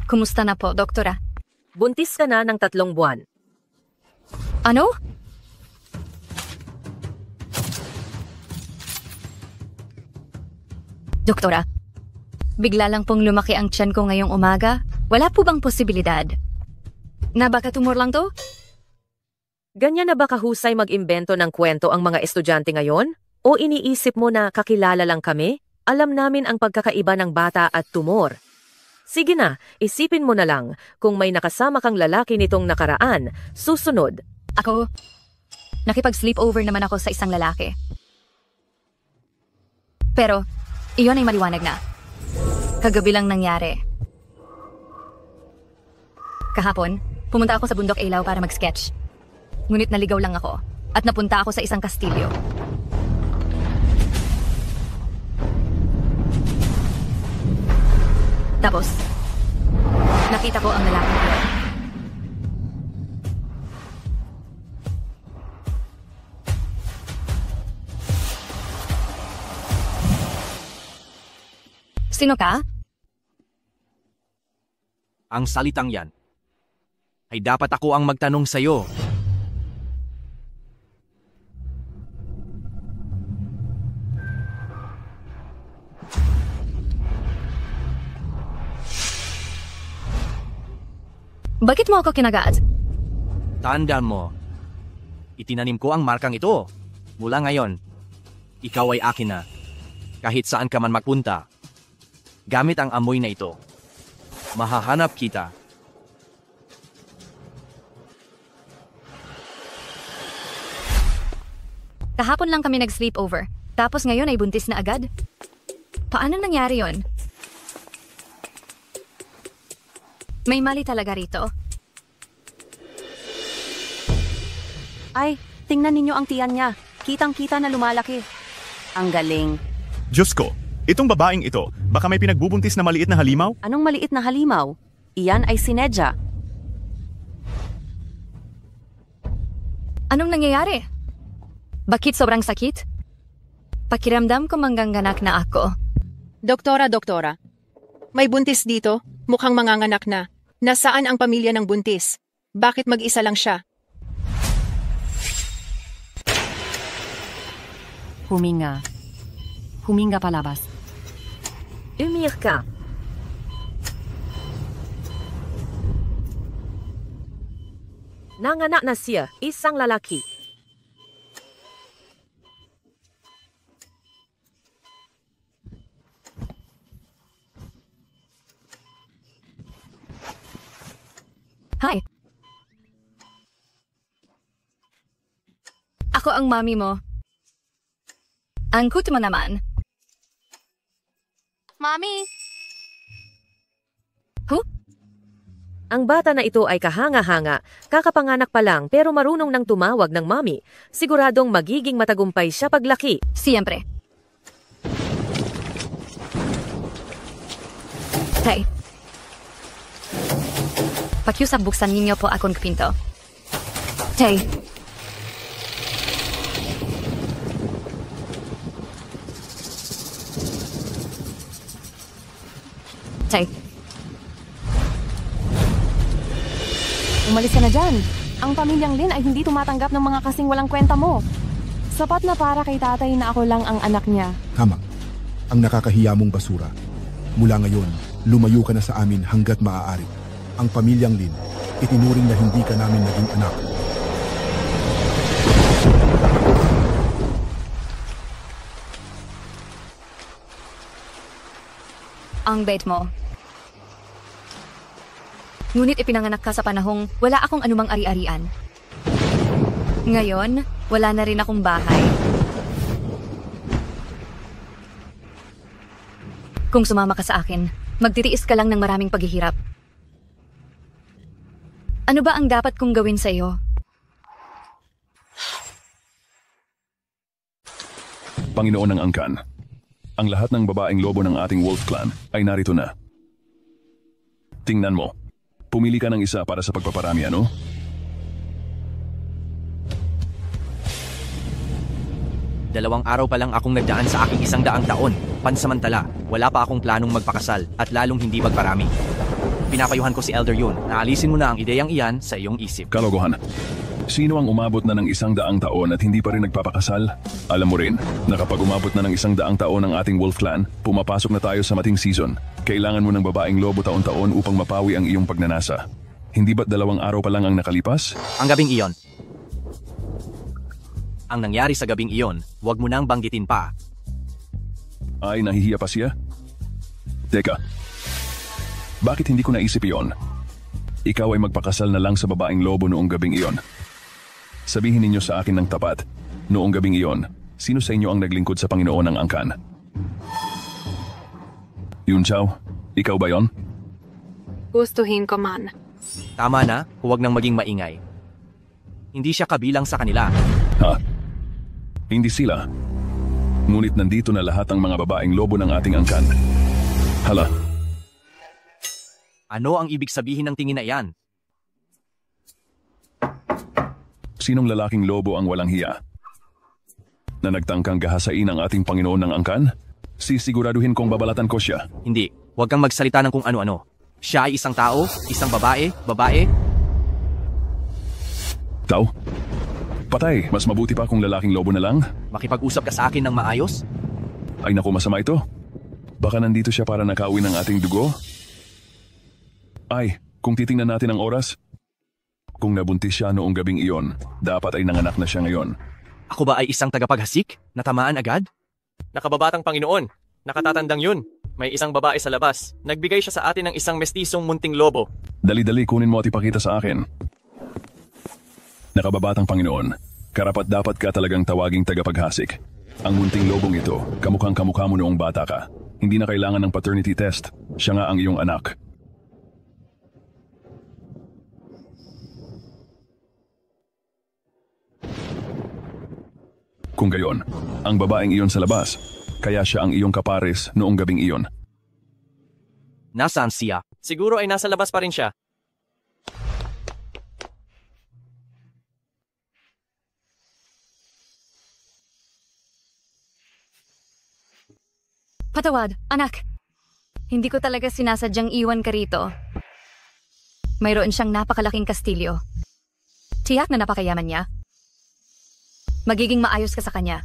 Kumusta na po, doktora? Buntis ka na ng 3 buwan. Ano? Doktora, bigla lang pong lumaki ang tiyan ko ngayong umaga. Wala po bang posibilidad na baka tumor lang to? Ganyan na ba kahusay mag-imbento ng kwento ang mga estudyante ngayon? O iniisip mo na kakilala lang kami? Alam namin ang pagkakaiba ng bata at tumor. Sige na, isipin mo na lang, kung may nakasama kang lalaki nitong nakaraan, susunod. Ako, nakipag-sleepover naman ako sa isang lalaki. Pero, iyon ay maliwanag na. Kagabi lang nangyari. Kahapon, pumunta ako sa Bundok Ilaw para mag-sketch. Ngunit naligaw lang ako at napunta ako sa isang kastilyo. Tapos, nakita ko ang lalaking iyon. Sino ka? Ang salitang yan ay dapat ako ang magtanong sa'yo. Bakit mo ako kinagat? Tandaan mo, itinanim ko ang markang ito. Mula ngayon, ikaw ay akin na. Kahit saan ka man magpunta, gamit ang amoy na ito, mahahanap kita. Kahapon lang kami nag-sleepover, tapos ngayon ay buntis na agad? Paano nangyari yon? May mali talaga rito. Ay, tingnan ninyo ang tiyan niya. Kitang-kita na lumalaki. Ang galing. Diyos ko, itong babaeng ito, baka may pinagbubuntis na maliit na halimaw? Anong maliit na halimaw? Iyan ay sinedya. Anong nangyayari? Bakit sobrang sakit? Pakiramdam ko mangganganak na ako. Doktora, may buntis dito. Mukhang manganganak na. Nasaan ang pamilya ng buntis? Bakit mag-isa lang siya? Huminga. Huminga palabas. Umir ka. Nanganak na siya, isang lalaki. Hi. Ako ang mami mo. Ang cute mo naman. Mami! Huh? Ang bata na ito ay kahanga-hanga, kakapanganak pa lang pero marunong nang tumawag ng mami. Siguradong magiging matagumpay siya paglaki. Siyempre. Hey. Pakiusap buksan ninyo po akong pinto. Hey. Hey. Umalis ka na dyan. Ang pamilyang Lin ay hindi tumatanggap ng mga kasing walang kwenta mo. Sapat na para kay tatay na ako lang ang anak niya. Tama. Ang nakakahiya mong basura. Mula ngayon, lumayo ka na sa amin hanggat maaari. Ang pamilyang Lin, itinuring na hindi ka namin naging anak. Ang bait mo. Ngunit ipinanganak ka sa panahong wala akong anumang ari-arian. Ngayon, wala na rin akong bahay. Kung sumama ka sa akin, magtitiis ka lang ng maraming paghihirap. Ano ba ang dapat kong gawin sa iyo? Panginoon ng Angkan, ang lahat ng babaeng lobo ng ating Wolf Clan ay narito na. Tingnan mo, pumili ka ng isa para sa pagpaparami, ano? Dalawang araw pa lang akong nagdaan sa aking 100 taon. Pansamantala, wala pa akong planong magpakasal at lalong hindi magparami. Pinapayuhan ko si Elder yun. Naalisin mo na ang ideyang iyan sa iyong isip. Kalokohan. Sino ang umabot na ng 100 taon at hindi pa rin nagpapakasal? Alam mo rin na kapag umabot na ng 100 taon ang ating wolf clan, pumapasok na tayo sa mating season. Kailangan mo ng babaeng lobo taon-taon upang mapawi ang iyong pagnanasa. Hindi ba't 2 araw pa lang ang nakalipas? Ang gabing iyon. Ang nangyari sa gabing iyon, huwag mo nang banggitin pa. Ay, nahihiya pa siya? Teka, bakit hindi ko naisip iyon? Ikaw ay magpakasal na lang sa babaeng lobo noong gabing iyon. Sabihin ninyo sa akin ng tapat, noong gabing iyon, sino sa inyo ang naglingkod sa Panginoon ng angkan? Yun, Chow, ikaw ba yon? Gustuhin ko man. Tama na, huwag nang maging maingay. Hindi siya kabilang sa kanila. Ha? Hindi sila. Ngunit nandito na lahat ang mga babaeng lobo ng ating angkan. Hala, Ano ang ibig sabihin ng tingin na iyan? sinong lalaking lobo ang walang hiya? Na nagtangkang gahasain ang ating Panginoon ng angkan? Sisiguraduhin kong babalatan ko siya. Hindi, huwag kang magsalita ng kung ano-ano. Siya ay isang tao, isang babae. Tao? Patay, mas mabuti pa kung lalaking lobo na lang? Makipag-usap ka sa akin ng maayos? Ay naku, masama ito. Baka nandito siya para nakauwi ng ating dugo? Ay, kung titingnan natin ang oras, kung nabuntis siya noong gabing iyon, dapat ay nanganak na siya ngayon. Ako ba ay isang tagapaghasik? Natamaan agad? Nakababatang Panginoon, nakatatandang yun. May isang babae sa labas. Nagbigay siya sa atin ng isang mestisong munting lobo. Dali-dali kunin mo at ipakita sa akin. Nakababatang Panginoon, karapat dapat ka talagang tawaging tagapaghasik. Ang munting lobong ito, kamukhang kamukha mo noong bata ka. Hindi na kailangan ng paternity test. Siya nga ang iyong anak. Kung gayon, ang babaeng iyon sa labas, kaya siya ang iyong kapares noong gabing iyon. Nasaan siya? Siguro ay nasa labas pa rin siya. Patawad, anak. Hindi ko talaga sinasadyang iwan ka rito. Mayroon siyang napakalaking kastilyo. Tiyak na napakayaman niya. Magiging maayos ka sa kanya.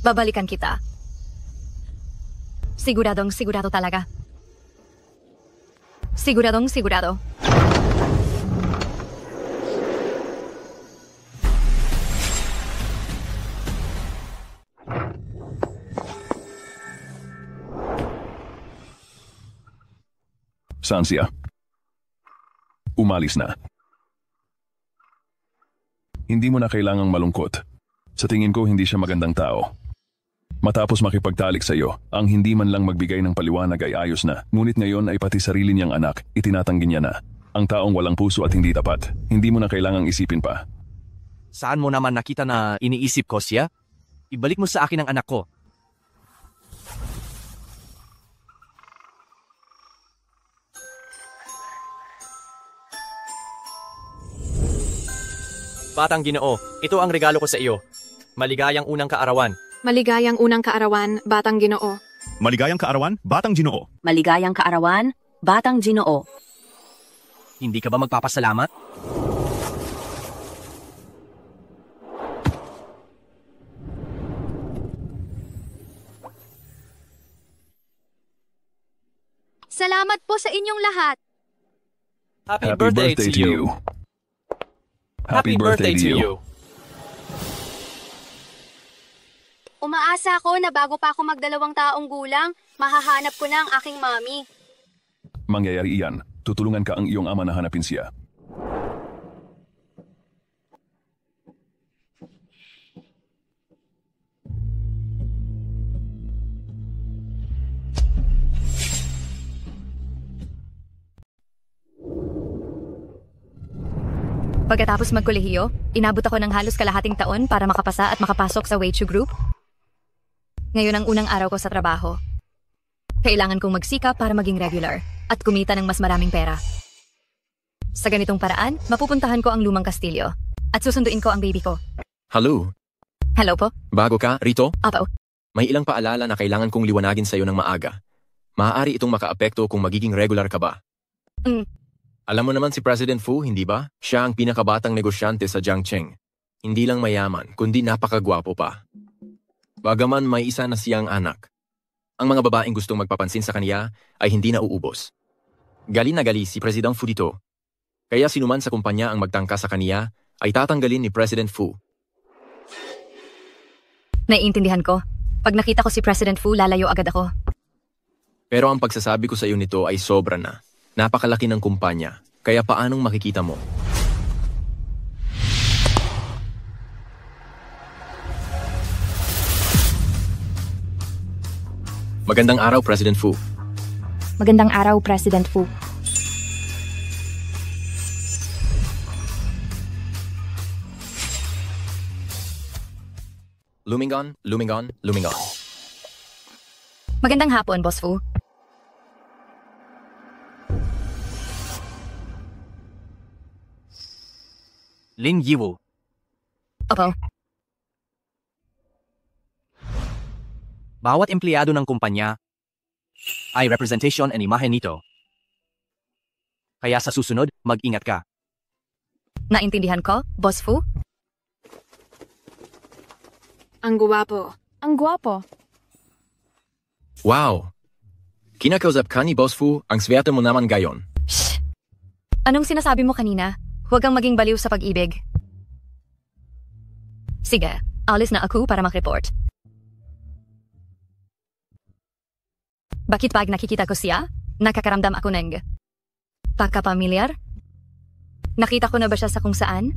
Babalikan kita. Siguradong sigurado talaga. Siguradong sigurado. Saan siya? Umalis na. Hindi mo na kailangang malungkot. Sa tingin ko hindi siya magandang tao. Matapos makipagtalik sa iyo, ang hindi man lang magbigay ng paliwanag ay ayos na. Ngunit ngayon ay pati sarili niyang anak, itinatanggi niya na. Ang taong walang puso at hindi tapat. Hindi mo na kailangang isipin pa. Saan mo naman nakita na iniisip ko siya? Ibalik mo sa akin ang anak ko. Batang Ginoo, ito ang regalo ko sa iyo. Maligayang unang kaarawan. Maligayang unang kaarawan, Batang Ginoo. Maligayang kaarawan, Batang Ginoo. Maligayang kaarawan, Batang Ginoo. Hindi ka ba magpapasalamat? Salamat po sa inyong lahat. Happy birthday to you. Happy birthday to you. Umaasa ako na bago pa ako magdalawang taong gulang, mahahanap ko na ang aking mami. Mangyayari iyan. Tutulungan ka ang iyong ama na hanapin siya. Pagkatapos magkolehiyo, inabot ako ng halos kalahating taon para makapasa at makapasok sa Weichu Group. Ngayon ang unang araw ko sa trabaho. Kailangan kong magsikap para maging regular at kumita ng mas maraming pera. Sa ganitong paraan, mapupuntahan ko ang lumang kastilyo at susunduin ko ang baby ko. Hello, Hello po? bago ka rito? Apo. May ilang paalala na kailangan kong liwanagin sa iyo ng maaga. Maaari itong makaapekto kung magiging regular ka ba. Alam mo naman si President Fu, hindi ba? Siya ang pinakabatang negosyante sa Jiangcheng. Hindi lang mayaman, kundi napakagwapo pa. Bagaman may isa na siyang anak. Ang mga babaeng gustong magpapansin sa kaniya ay hindi nauubos. Gali na gali si President Fu dito. Kaya sinuman sa kumpanya ang magtangka sa kaniya ay tatanggalin ni President Fu. Naiintindihan ko. Pag nakita ko si President Fu, lalayo agad ako. Pero ang pagsasabi ko sa iyo nito ay sobra na. Napakalaki ng kumpanya, kaya paanong makikita mo? Magandang araw, President Fu. Magandang araw, President Fu. Lumingon. Magandang hapon, Boss Fu. Lin Yiwu. Opo. Bawat empleyado ng kumpanya ay representation and imahe nito. Kaya sa susunod, mag-ingat ka. Naintindihan ko, Boss Fu? Ang guwapo. Ang guwapo. Wow! Kinakausap ka ni Boss Fu, ang swerte mo naman gayon. Shh! Anong sinasabi mo kanina? Huwag kang maging baliw sa pag-ibig. Sige, alis na ako para mag-report. Bakit pag nakikita ko siya, nakakaramdam ako ng pagkapamilyar? Nakita ko na ba siya sa kung saan?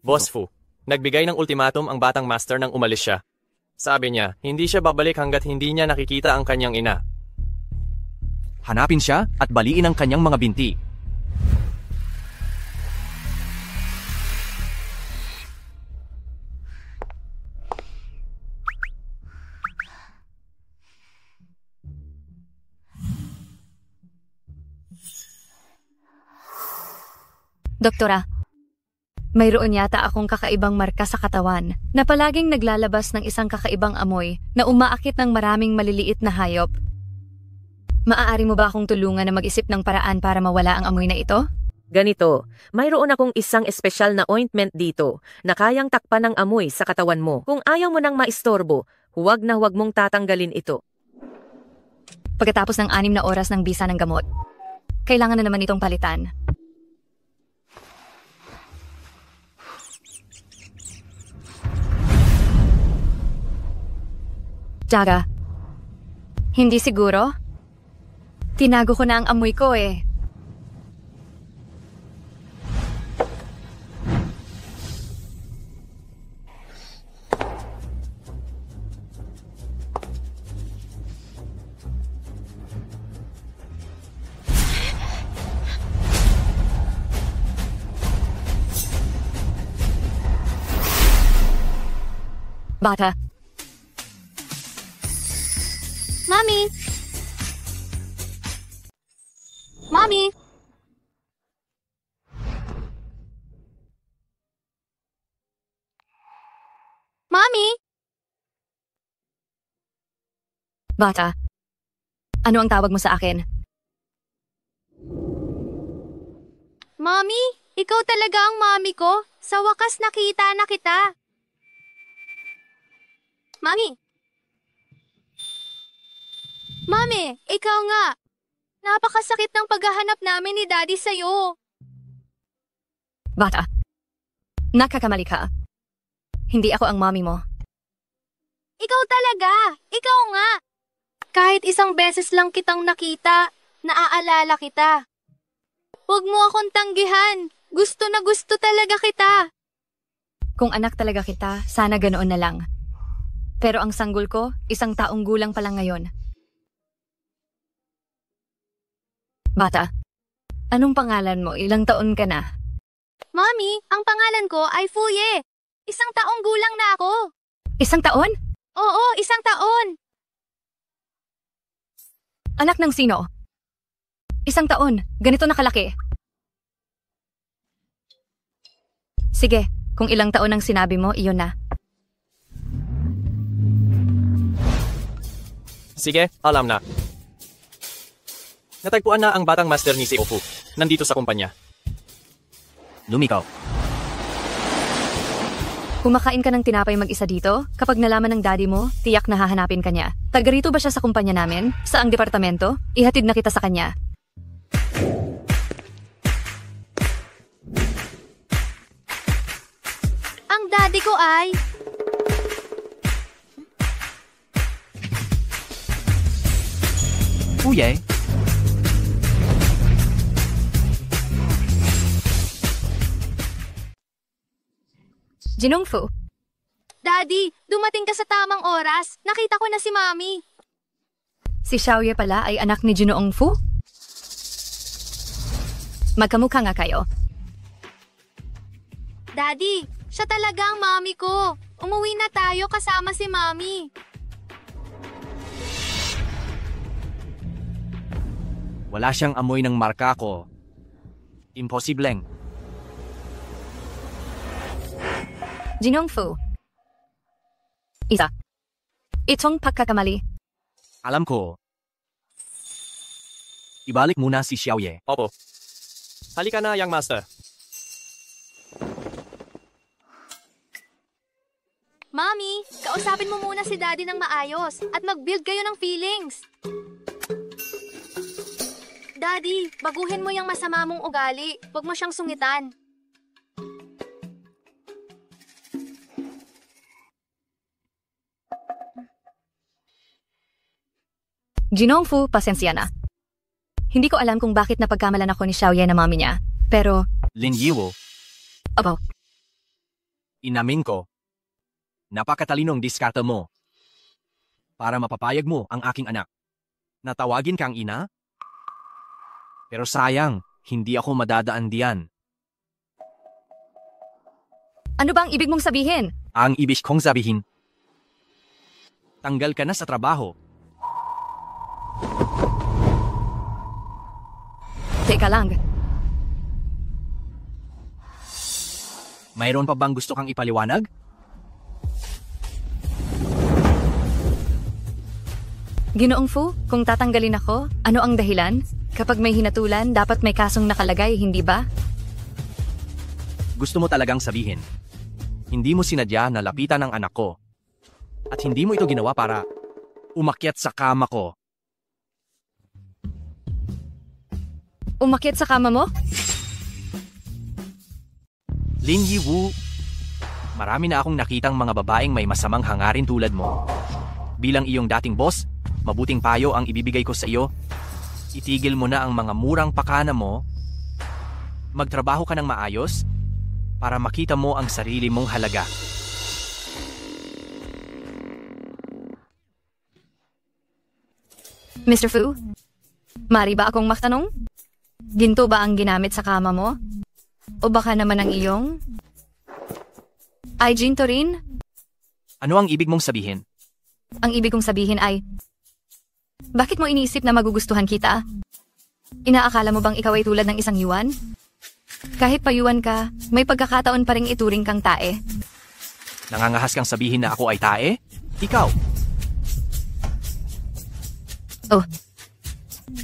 Boss Fu, nagbigay ng ultimatum ang batang master nang umalis siya. Sabi niya, hindi siya babalik hanggat hindi niya nakikita ang kanyang ina. Hanapin siya at baliin ang kanyang mga binti. Doktora, mayroon yata akong kakaibang marka sa katawan na palaging naglalabas ng isang kakaibang amoy na umaakit ng maraming maliliit na hayop. Maaari mo ba akong tulungan na mag-isip ng paraan para mawala ang amoy na ito? Ganito, mayroon akong isang espesyal na ointment dito na kayang takpan ng amoy sa katawan mo. Kung ayaw mo nang maistorbo, huwag na huwag mong tatanggalin ito. Pagkatapos ng 6 na oras ng bisa ng gamot, kailangan na naman itong palitan. Tiyaga, hindi siguro? Tinago ko na ang amoy ko eh. Bata. Mommy! Mommy! Mommy! Bata. Ano ang tawag mo sa akin? Mommy! Ikaw talaga ang mommy ko. Sa wakas nakita na kita. Mommy! Mami, ikaw nga. Napakasakit ng paghahanap namin ni Daddy sa'yo. Bata. Nakakamali ka. Hindi ako ang mommy mo. Ikaw talaga. Ikaw nga. Kahit isang beses lang kitang nakita, naaalala kita. Huwag mo akong tanggihan. Gusto na gusto talaga kita. Kung anak talaga kita, sana ganoon na lang. Pero ang sanggol ko, 1 taong gulang pa lang ngayon. Bata, anong pangalan mo? Ilang taon ka na? Mami, ang pangalan ko ay Fuye. 1 taong gulang na ako. 1 taon? Oo, 1 taon. Anak ng sino? 1 taon, ganito nakalaki. Sige, kung ilang taon ang sinabi mo, iyon na. Sige, alam na. Natagpuan na ang batang master ni Seofu. Nandito sa kumpanya. Lumikaw. Kumakain ka ng tinapay mag-isa dito? Kapag nalaman ng daddy mo, tiyak na hahanapin ka niya. Taga rito ba siya sa kumpanya namin? Saang departamento? Ihatid na kita sa kanya. Ang daddy ko ay... Uye, Jinongfu, Daddy, dumating ka sa tamang oras. Nakita ko na si Mami. si Xiaoye pala ay anak ni Jinoong Fu? Magkamukha nga kayo. Daddy, siya talaga ang Mami ko. Umuwi na tayo kasama si Mami. wala siyang amoy ng marka ko. Imposibleng. Jinongfu. Isa. Itong pagkakamali. Alam ko. Ibalik muna si Xiaoye. Opo. Halika na, young master. Mami, kausapin mo muna si Daddy ng maayos at mag-build kayo ng feelings. Daddy, baguhin mo yung masama mong ugali. Huwag mo siyang sungitan. Jinongfu, pasensya na. Hindi ko alam kung bakit napagkamalan ako ni Xiaoye na mami niya. Pero, Lin Yiwo, opo, inamin ko. Napakatalinong diskarte mo. Para mapapayag mo ang aking anak. Natawagin kang ina? Pero sayang, hindi ako madadaan diyan. ano ba ang ibig mong sabihin? Ang ibig kong sabihin, tanggal ka na sa trabaho. Teka lang, Mayroon pa bang gusto kang ipaliwanag? Ginoong Fu, kung tatanggalin ako, ano ang dahilan? Kapag may hinatulan, dapat may kasong nakalagay, hindi ba? Gusto mo talagang sabihin, hindi mo sinadya na lapitan ang anak ko. At hindi mo ito ginawa para umakyat sa kama ko. Umakyat sa kama mo? Lin Yiwu, marami na akong nakitang mga babaeng may masamang hangarin tulad mo. Bilang iyong dating boss, mabuting payo ang ibibigay ko sa iyo. Itigil mo na ang mga murang pakana mo. Magtrabaho ka ng maayos para makita mo ang sarili mong halaga. Mr. Fu, mari ba akong magtanong? Ginto ba ang ginamit sa kama mo? O baka naman ang iyong... Ay ginto rin? Ano ang ibig mong sabihin? Ang ibig kong sabihin ay... Bakit mo iniisip na magugustuhan kita? Inaakala mo bang ikaw ay tulad ng isang yuan? Kahit payuan ka, may pagkakataon pa ring ituring kang tae. Nangangahas kang sabihin na ako ay tae? Ikaw? Oh,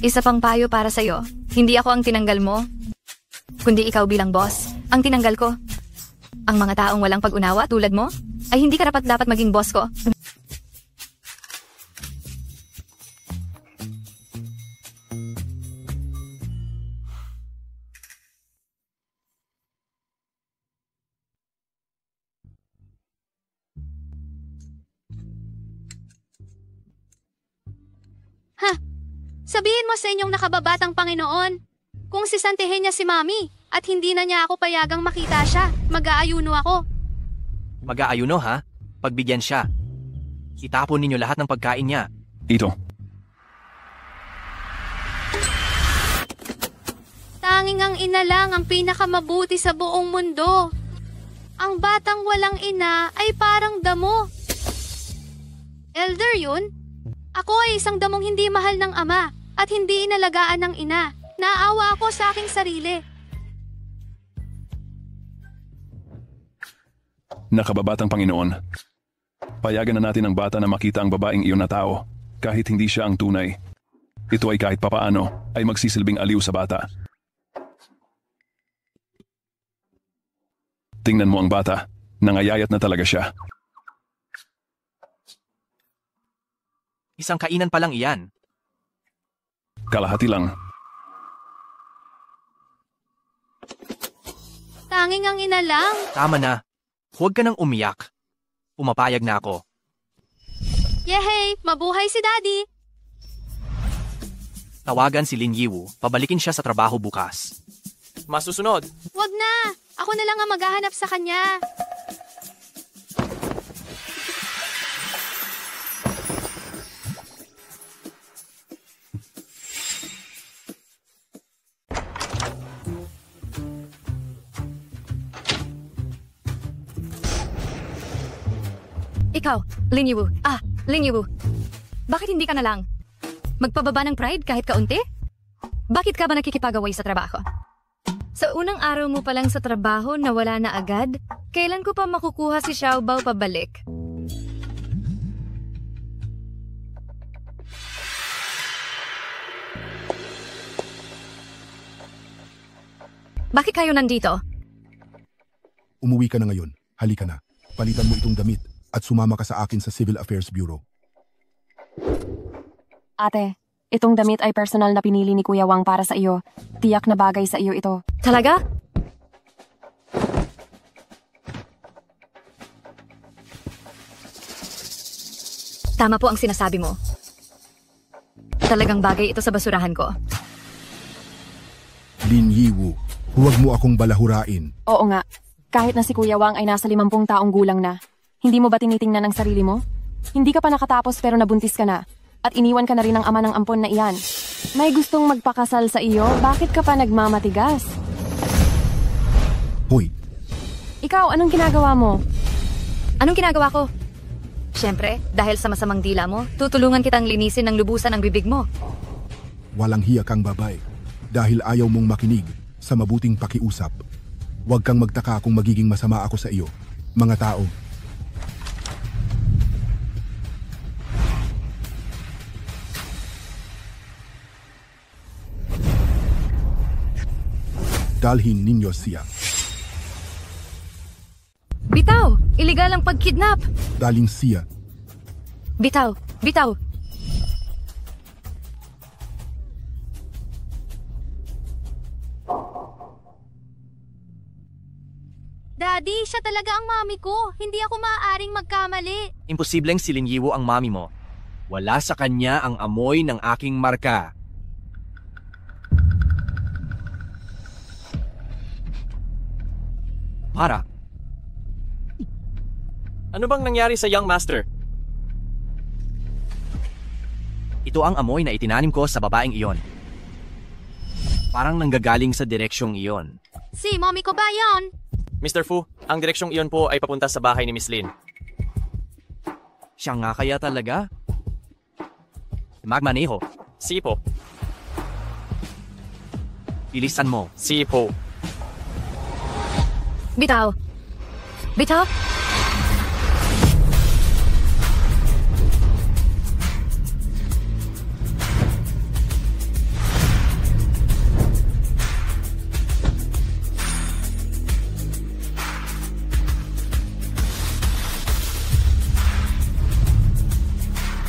isa pang payo para sa'yo. Hindi ako ang tinanggal mo, kundi ikaw bilang boss, ang tinanggal ko. Ang mga taong walang pag-unawa tulad mo, ay hindi karapat-dapat maging boss ko. Sabihin mo sa inyong nakababatang Panginoon, kung sisantihin niya si Mami at hindi na niya ako payagang makita siya, mag-aayuno ako. Mag-aayuno ha? Pagbigyan siya. Itapon ninyo lahat ng pagkain niya. Ito. Tanging ang ina lang ang pinakamabuti sa buong mundo. Ang batang walang ina ay parang damo. Elder yun? Ako ay isang damong hindi mahal ng ama at hindi inalagaan ng ina. Naawa ako sa aking sarili. Nakababatang Panginoon, payagan na natin ang bata na makita ang babaeng iyon na tao, kahit hindi siya ang tunay. Ito ay kahit papaano ay magsisilbing aliw sa bata. Tingnan mo ang bata, nangayayat na talaga siya. Isang kainan pa lang iyan. Kalahati lang. Tanging ang ina lang. Tama na. Huwag ka nang umiyak. Pumapayag na ako. Yehey! Mabuhay si Daddy! Tawagan si Lin Yiwu, pabalikin siya sa trabaho bukas. Masusunod. Wag na! Ako na lang ang maghahanap sa kanya. Ikaw, Lin Yiwu. Lin Yiwu. Bakit hindi ka na lang magpababa ng pride kahit kaunti? Bakit ka ba nakikipag-away sa trabaho? Sa unang araw mo pa lang sa trabaho na wala na agad, kailan ko pa makukuha si Xiaobao pabalik? Bakit kayo nandito? Umuwi ka na ngayon. Halika na. Palitan mo itong damit at sumama ka sa akin sa Civil Affairs Bureau. Ate, itong damit ay personal na pinili ni Kuya Wang para sa iyo. Tiyak na bagay sa iyo ito. Talaga? Tama po ang sinasabi mo. Talagang bagay ito sa basurahan ko. Lin Yiwu, huwag mo akong balahurain. Oo nga. Kahit na si Kuya Wang ay nasa 50 taong gulang na. Hindi mo ba tinitingnan ang sarili mo? Hindi ka pa nakatapos pero nabuntis ka na. At iniwan ka na rin ng ama ng ampon na iyan. May gustong magpakasal sa iyo, bakit ka pa nagmamatigas? Hoy, Ikaw, anong ginagawa mo? Anong ginagawa ko? Siyempre, dahil sa masamang dila mo, tutulungan kitang linisin ng lubusan ang bibig mo. walang hiya kang babae. Dahil ayaw mong makinig sa mabuting pakiusap. Huwag kang magtaka kung magiging masama ako sa iyo, mga tao. Dalhin ninyo siya. Bitaw! Iligal ang pagkidnap! Daling siya. Bitaw! Bitaw! Daddy, siya talaga ang mami ko. Hindi ako maaaring magkamali. Imposibleng si Lin Yiwu ang mami mo. Wala sa kanya ang amoy ng aking marka. Para. Ano bang nangyari sa young master? Ito ang amoy na itinanim ko sa babaeng iyon. Parang nanggagaling sa direksyong iyon. Si mami ko ba yon? Mr. Fu, ang direksyong iyon po ay papunta sa bahay ni Miss Lin. Siya nga kaya talaga? Magmaneho. Si po. Bilisan mo. Si po. Bitaw! Bitaw!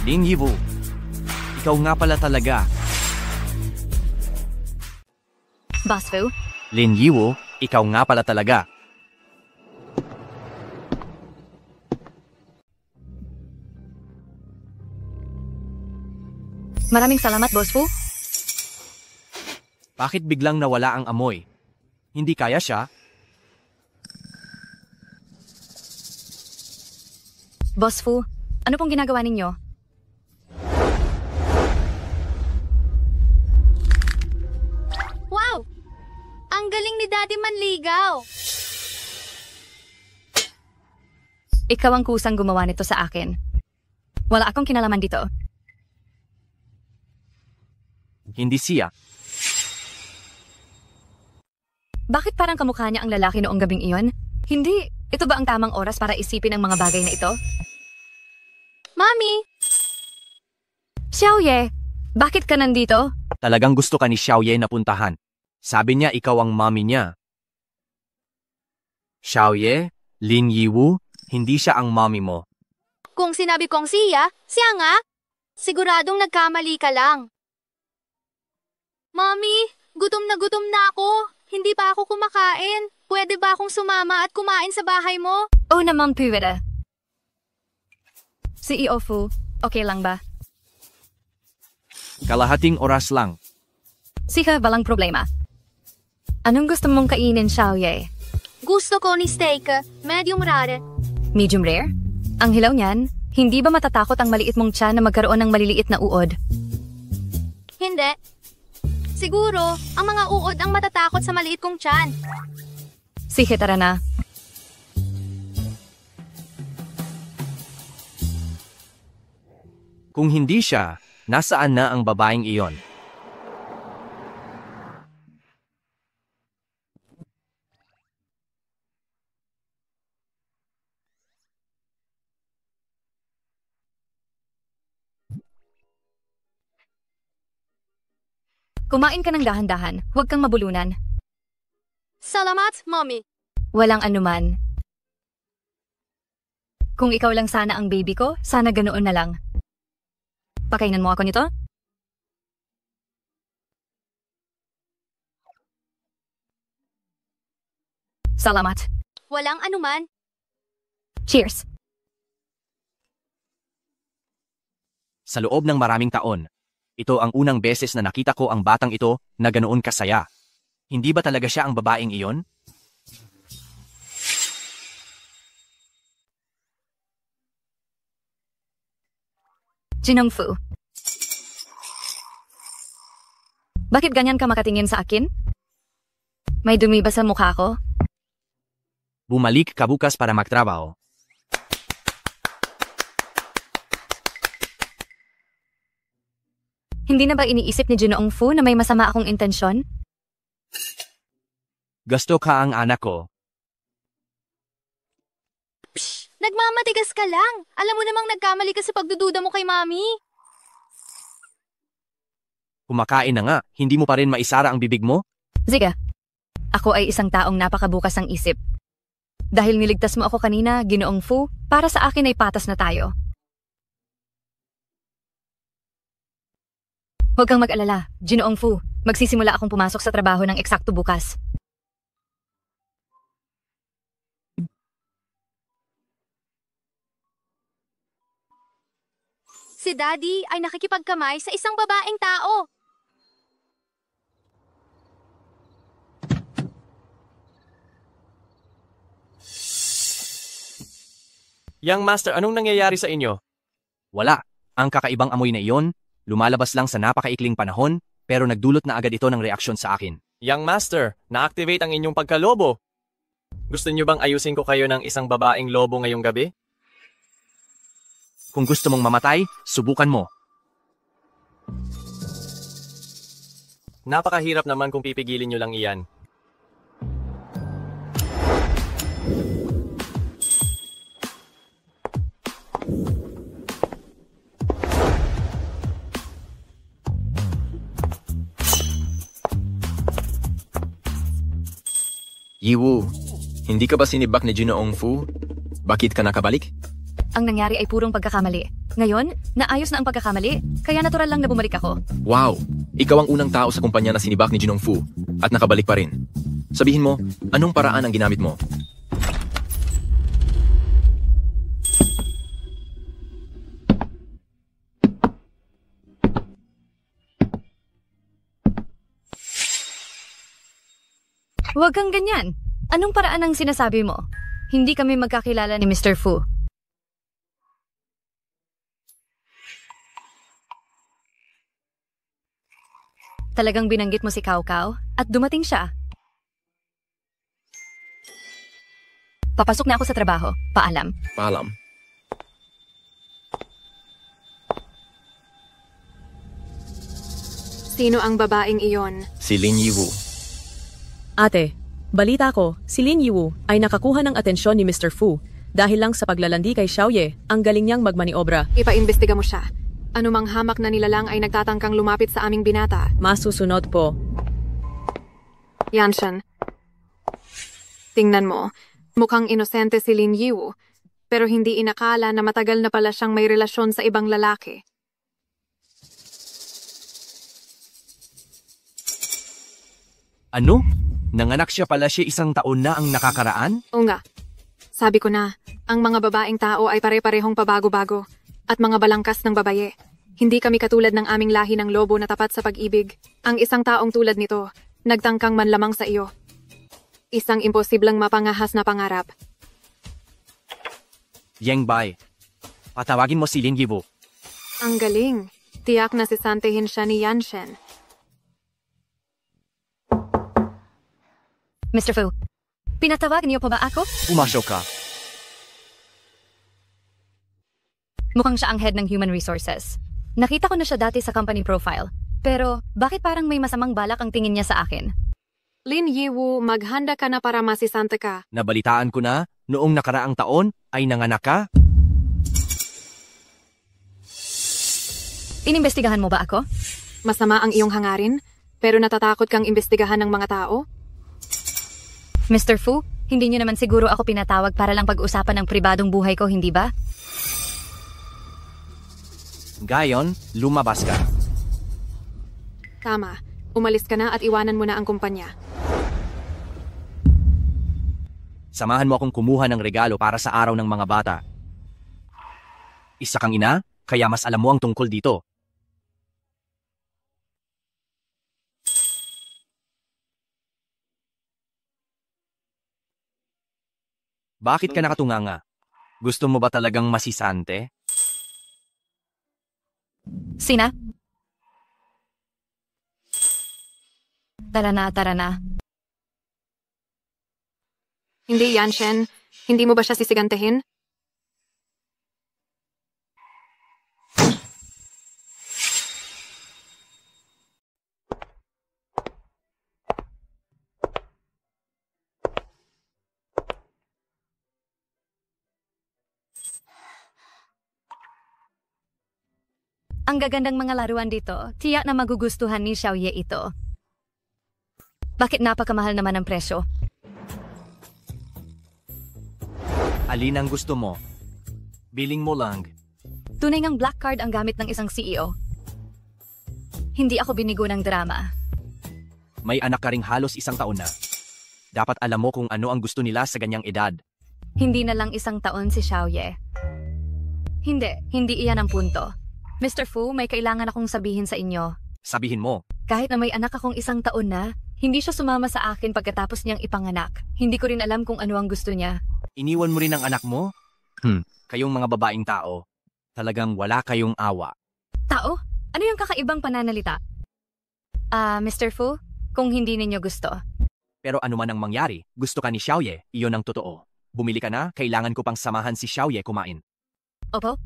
Lin Yiwu, ikaw nga pala talaga. Boss Fu, Lin Yiwu, ikaw nga pala talaga. maraming salamat, Boss Fu. Bakit biglang nawala ang amoy? Hindi kaya siya? Boss Fu, ano pong ginagawa ninyo? Wow! Ang galing ni Daddy manligaw. Ikaw ang kusang gumawa nito sa akin. Wala akong kinalaman dito. Hindi siya. Bakit parang kamukha niya ang lalaki noong gabing iyon? Hindi, ito ba ang tamang oras para isipin ang mga bagay na ito? Mami! Xiaoye, bakit ka nandito? Talagang gusto ka ni Xiaoye na puntahan. Sabi niya ikaw ang mommy niya. Xiaoye, Lin Yiwu, hindi siya ang mommy mo. Kung sinabi kong siya nga. Siguradong nagkamali ka lang. Mami, gutom na ako. Hindi pa ako kumakain. Pwede ba akong sumama at kumain sa bahay mo? Oo naman, pwede. CEO Fu, okay lang ba? Kalahating oras lang. Sige, walang problema. Anong gusto mong kainin, Xiaoye? Gusto ko ni steak, medium rare. Medium rare? Ang hilaw niyan, hindi ba matatakot ang maliit mong tiyan na magkaroon ng maliliit na uod? Hindi. Siguro, ang mga uod ang matatakot sa maliit kong tiyan. Sige, tara na. Kung hindi siya, nasaan na ang babaeng iyon? Kumain ka ng dahan-dahan, huwag kang mabulunan. Salamat, Mommy. Walang anuman. Kung ikaw lang sana ang baby ko, sana ganoon na lang. Pakainan mo ako nito? Salamat. Walang anuman. Cheers. Sa loob ng maraming taon, ito ang unang beses na nakita ko ang batang ito na ganoon kasaya. Hindi ba talaga siya ang babaeng iyon? Jinong Fu. Bakit ganyan ka makatingin sa akin? May dumi ba sa mukha ko? Bumalik ka bukas para magtrabaho. Hindi na ba iniisip ni Jinoong Fu na may masama akong intensyon? Gusto ka ang anak ko. Psh, nagmamatigas ka lang. Alam mo namang nagkamali ka sa pagdududa mo kay Mami. Kumakain na nga, hindi mo pa rin maisara ang bibig mo? Sige. Ako ay isang taong napakabukas ang isip. Dahil niligtas mo ako kanina, Ginoong Fu, para sa akin ay patas na tayo. Huwag kang mag-alala, Ginoong Fu. Magsisimula akong pumasok sa trabaho ng eksakto bukas. Si Daddy ay nakikipagkamay sa isang babaeng tao. Young Master, anong nangyayari sa inyo? Wala. Ang kakaibang amoy na iyon, lumalabas lang sa napakaikling panahon, pero nagdulot na agad ito ng reaksyon sa akin. Young Master, na-activate ang inyong pagkalobo. Gusto niyo bang ayusin ko kayo ng isang babaeng lobo ngayong gabi? Kung gusto mong mamatay, subukan mo. Napakahirap naman kung pipigilin niyo lang iyan. Yiwu, hindi ka ba sinibak ni Ginoong Fu? Bakit ka nakabalik? Ang nangyari ay purong pagkakamali. Ngayon, naayos na ang pagkakamali, kaya natural lang na bumalik ako. Wow! Ikaw ang unang tao sa kumpanya na sinibak ni Ginoong Fu at nakabalik pa rin. Sabihin mo, anong paraan ang ginamit mo? Huwag kang ganyan. Anong paraan ang sinasabi mo? Hindi kami magkakilala ni Mr. Fu. Talagang binanggit mo si Cao Cao at dumating siya. Papasok na ako sa trabaho. Paalam. Paalam. Sino ang babaeng iyon? Si Lin Yiwu. Ate, Balita ko, si Lin Yiwu ay nakakuha ng atensyon ni Mr. Fu dahil lang sa paglalandi kay Xiaoye, ang galing niyang magmaniobra. Ipaimbestiga mo siya. Anumang hamak na nilalang ay nagtatangkang lumapit sa aming binata. Masusunod po. Yanshan. Tingnan mo, mukhang inosente si Lin Yiwu, pero hindi inakala na matagal na pala siyang may relasyon sa ibang lalaki. Ano? Nanganak siya pala siya 1 taon na ang nakakaraan? Oo nga. Sabi ko na, ang mga babaeng tao ay pare-parehong pabago-bago at mga balangkas ng babaye. Hindi kami katulad ng aming lahi ng lobo na tapat sa pag-ibig. Ang isang taong tulad nito, nagtangkang manlamang sa iyo. Isang imposibleng mapangahas na pangarap. Yang Bai, patawagin mo si Lin Yiwu. Ang galing. Tiyak na sisantehin siya ni Yanshen. Mr. Fu, pinatawag niyo pa ba ako? Pumasok ka. Mukhang siya ang head ng Human Resources. Nakita ko na siya dati sa company profile. Pero bakit parang may masamang balak ang tingin niya sa akin? Lin Yiwu, maghanda ka na para masisante ka. Nabalitaan ko na, noong nakaraang taon ay nanganak ka? Inimbestigahan mo ba ako? Masama ang iyong hangarin, pero natatakot kang imbestigahan ng mga tao? Mr. Fu, hindi niyo naman siguro ako pinatawag para lang pag-usapan ng pribadong buhay ko, hindi ba? Gayon, lumabas ka. Tama. Umalis ka na at iwanan mo na ang kumpanya. Samahan mo akong kumuha ng regalo para sa araw ng mga bata. Isa kang ina, kaya mas alam mo ang tungkol dito. Bakit ka nakatunganga? Gusto mo ba talagang masisante? Sina? Tara na, tara na. Hindi, Yanshen. Hindi mo ba siya sisigantehin? Ang gagandang mga laruan dito, tiyak na magugustuhan ni Xiaoye ito. Bakit napakamahal naman ang presyo? Alin ang gusto mo? Biling mo lang. Tunay ngang black card ang gamit ng isang CEO. Hindi ako binigo ng drama. May anak ka ring halos 1 taon na. Dapat alam mo kung ano ang gusto nila sa ganyang edad. Hindi na lang 1 taon si Xiaoye. Hindi iyan ang punto. Mr. Fu, may kailangan akong sabihin sa inyo. Sabihin mo. Kahit na may anak akong 1 taon na, hindi siya sumama sa akin pagkatapos niyang ipanganak. Hindi ko rin alam kung ano ang gusto niya. Iniwan mo rin ang anak mo? Kayong mga babaeng tao, talagang wala kayong awa. Tao? Ano yung kakaibang pananalita? Mr. Fu, kung hindi ninyo gusto. Pero ano man ang mangyari, gusto ka ni Xiaoye, iyon ang totoo. Bumili ka na, kailangan ko pang samahan si Xiaoye kumain. Opo?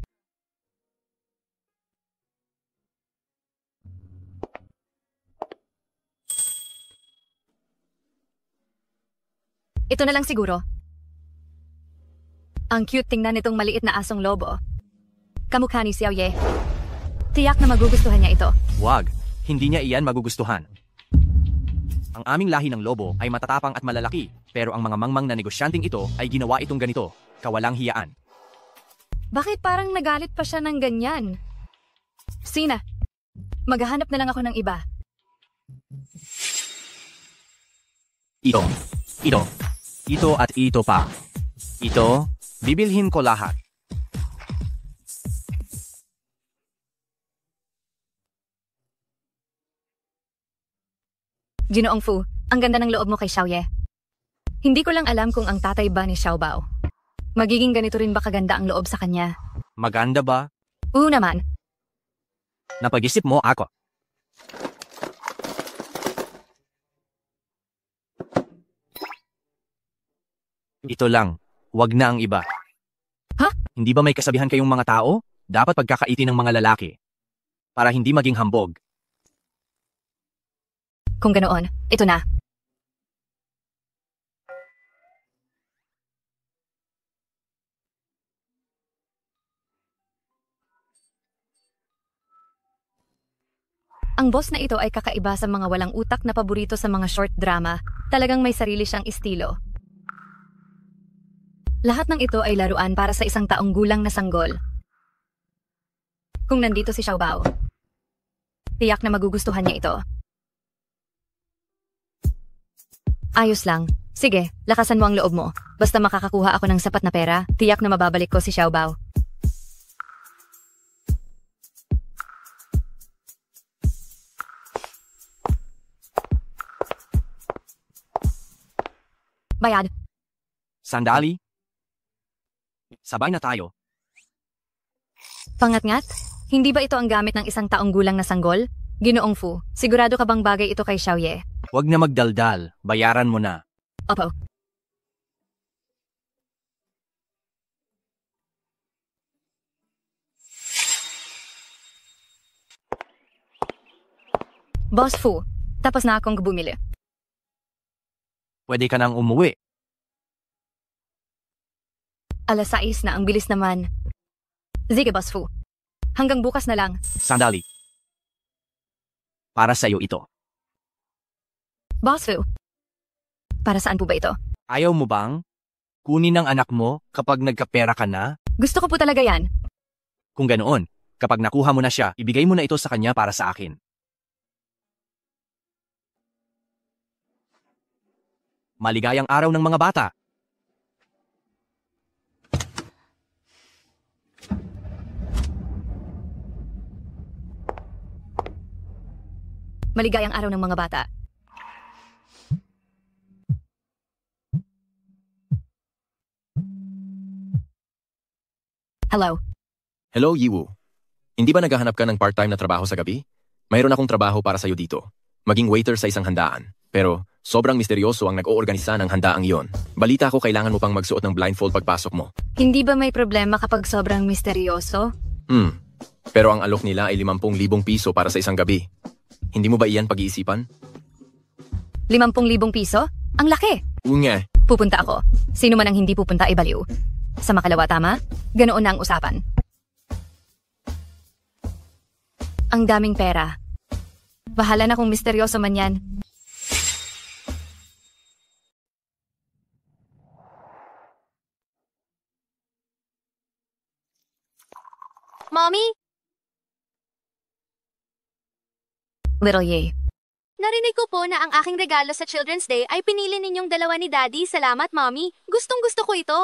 Ito na lang siguro. Ang cute tingnan nitong maliit na asong lobo. Kamukha ni Xiaoye. Tiyak na magugustuhan niya ito. Wag, hindi niya iyan magugustuhan. Ang aming lahi ng lobo ay matatapang at malalaki, pero ang mga mangmang na negosyanteng ito ay ginawa itong ganito, kawalang hiyaan. Bakit parang nagalit pa siya ng ganyan? Sina, maghahanap na lang ako ng iba. Ito at ito pa. Ito, bibilhin ko lahat. Ginoong Fu, ang ganda ng loob mo kay Xiaoye. Hindi ko lang alam kung ang tatay ba ni Xiaobao. Magiging ganito rin ba kaganda ang loob sa kanya? Maganda ba? Oo naman. Napag-isip mo ako. Ito lang, wag na ang iba. Ha? Hindi ba may kasabihan kayong mga tao? Dapat pagkakaiti ng mga lalaki. Para hindi maging hambog. Kung ganoon, ito na. Ang boss na ito ay kakaiba sa mga walang utak na paborito sa mga short drama. Talagang may sarili siyang estilo. Lahat ng ito ay laruan para sa isang taong gulang na sanggol. Kung nandito si Xiaobao, tiyak na magugustuhan niya ito. Ayos lang. Sige, lakasan mo ang loob mo. Basta makakakuha ako ng sapat na pera, tiyak na mababalik ko si Xiaobao. Bayad. Sandali. Sabay na tayo. Pangatngat? Hindi ba ito ang gamit ng isang taong gulang na sanggol? Ginoong Fu, sigurado ka bang bagay ito kay Xiaoye? Huwag na magdaldal. Bayaran mo na. Opo. Boss Fu, tapos na akong bumili. Pwede ka nang umuwi. 6:00 na, ang bilis naman. Sige, Boss Fu. Hanggang bukas na lang. Sandali. Para sa'yo ito. Boss Fu. Para saan po ba ito? Ayaw mo bang kunin ng anak mo kapag nagkapera ka na? Gusto ko po talaga yan. Kung ganoon, kapag nakuha mo na siya, ibigay mo na ito sa kanya para sa akin. Maligayang araw ng mga bata. Maligayang araw ng mga bata. Hello. Hello, Yiwu. Hindi ba naghahanap ka ng part-time na trabaho sa gabi? Mayroon akong trabaho para sa'yo dito. Maging waiter sa isang handaan. Pero sobrang misteryoso ang nag-oorganisa ng handaang iyon. Balita ko kailangan mo pang magsuot ng blindfold pagpasok mo. Hindi ba may problema kapag sobrang misteryoso? Pero ang alok nila ay 50,000 piso para sa isang gabi. Hindi mo ba iyan pag-iisipan? 50,000 piso? Ang laki! Nga. Pupunta ako. Sino man ang hindi pupunta ay baliw. Sa makalawa, tama? Ganoon na ang usapan. Ang daming pera. Bahala na kung misteryoso man yan. Mommy, Little Ye. narinig ko po na ang aking regalo sa Children's Day ay pinili ninyong dalawa ni Daddy. Salamat, Mommy. Gustong-gusto ko ito.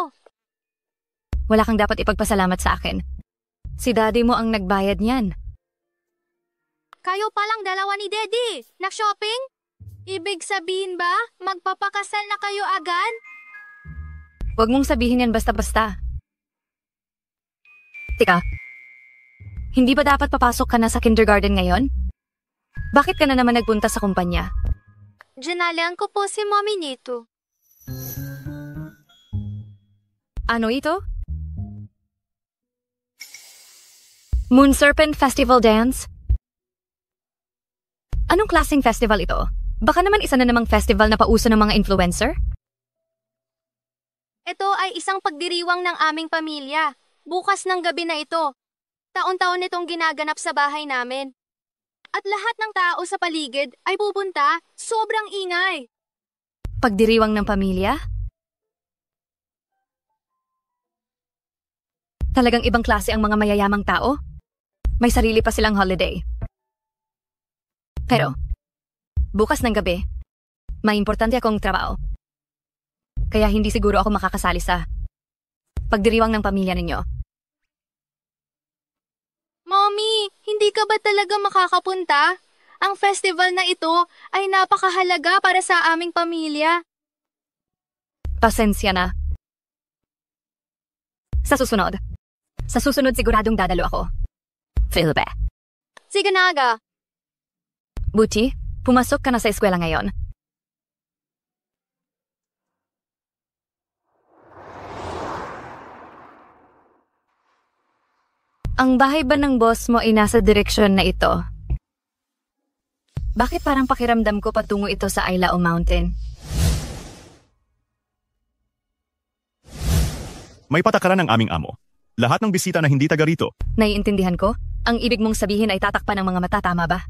Wala kang dapat ipagpasalamat sa akin. Si Daddy mo ang nagbayad niyan. Kayo palang dalawa ni Daddy. Nag-shopping? Ibig sabihin ba, magpapakasal na kayo agad? Huwag mong sabihin yan basta-basta. Tika, hindi ba dapat papasok ka na sa kindergarten ngayon? Bakit ka na naman nagpunta sa kumpanya? Dinalian ko po si Mommy nito. Ano ito? Moon Serpent Festival Dance? Anong klaseng festival ito? Baka naman isa na namang festival na pauso ng mga influencer? Ito ay isang pagdiriwang ng aming pamilya. Bukas ng gabi na ito. Taon-taon itong ginaganap sa bahay namin. At lahat ng tao sa paligid ay pupunta. Sobrang ingay. Pagdiriwang ng pamilya? Talagang ibang klase ang mga mayayamang tao? May sarili pa silang holiday. Pero, bukas ng gabi, may importante akong trabaho. Kaya hindi siguro ako makakasali sa pagdiriwang ng pamilya ninyo. Mommy, hindi ka ba talaga makakapunta? Ang festival na ito ay napakahalaga para sa aming pamilya. Pasensya na. Sa susunod siguradong dadalo ako. Feel ba? Sige na aga. Buti, pumasok ka na sa eskwela ngayon. Ang bahay ba ng boss mo ay nasa direksyon na ito? Bakit parang pakiramdam ko patungo ito sa Ailao Mountain? May patakaran ng aming amo. Lahat ng bisita na hindi taga rito. Naiintindihan ko? Ang ibig mong sabihin ay tatakpan ng mga mata, tama ba?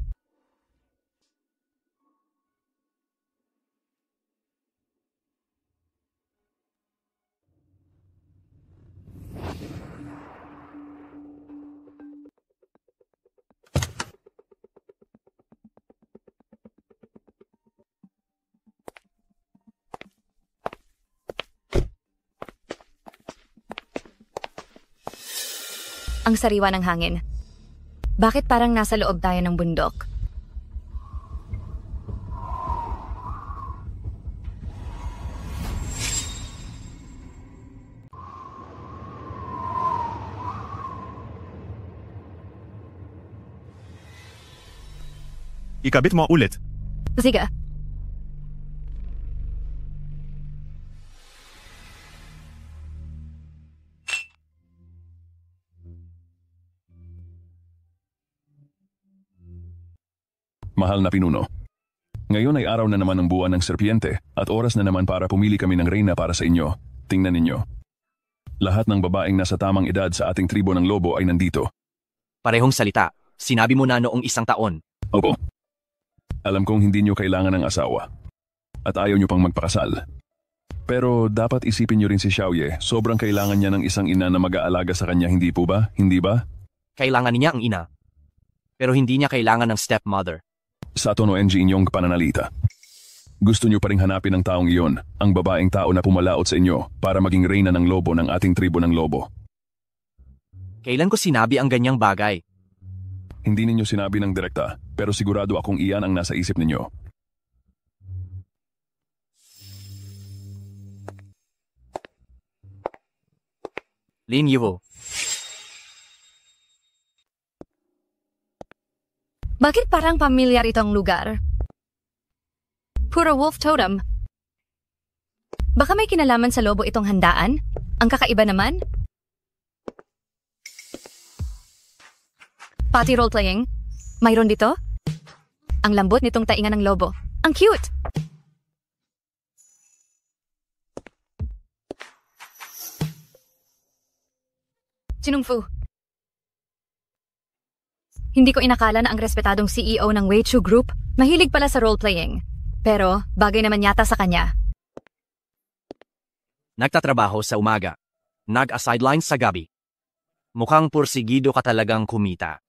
Ang sariwa ng hangin. Bakit parang nasa loob tayo ng bundok? Ikabit mo ulit. Sige. Mahal na pinuno. Ngayon ay araw na naman ng buwan ng serpiente at oras na naman para pumili kami ng reyna para sa inyo. Tingnan ninyo. Lahat ng babaeng nasa tamang edad sa ating tribo ng lobo ay nandito. Parehong salita. Sinabi mo na noong 1 taon. Opo. Alam kong hindi nyo kailangan ng asawa. At ayaw nyo pang magpakasal. Pero dapat isipin nyo rin si Xiaoye. Sobrang kailangan niya ng isang ina na mag-aalaga sa kanya, hindi po ba? Hindi ba? Kailangan niya ang ina. Pero hindi niya kailangan ng stepmother. Sa tono NG inyong pananalita. Gusto nyo pa ring hanapin ang taong iyon, ang babaeng tao na pumalaot sa inyo para maging reyna ng lobo ng ating tribo ng lobo. Kailan ko sinabi ang ganyang bagay? Hindi ninyo sinabi ng direkta, pero sigurado akong iyan ang nasa isip ninyo. Lin Yivo. Bakit parang pamilyar itong lugar? Puro wolf totem. Baka may kinalaman sa lobo itong handaan? Ang kakaiba naman? Pati role-playing? Mayroon dito? Ang lambot nitong tainga ng lobo. Ang cute! Sinungfu. Hindi ko inakala na ang respetadong CEO ng Weichu Group mahilig pala sa role-playing. Pero bagay naman yata sa kanya. Nagtatrabaho sa umaga. Nag-sideline sa gabi. Mukhang pursigido ka talagang kumita.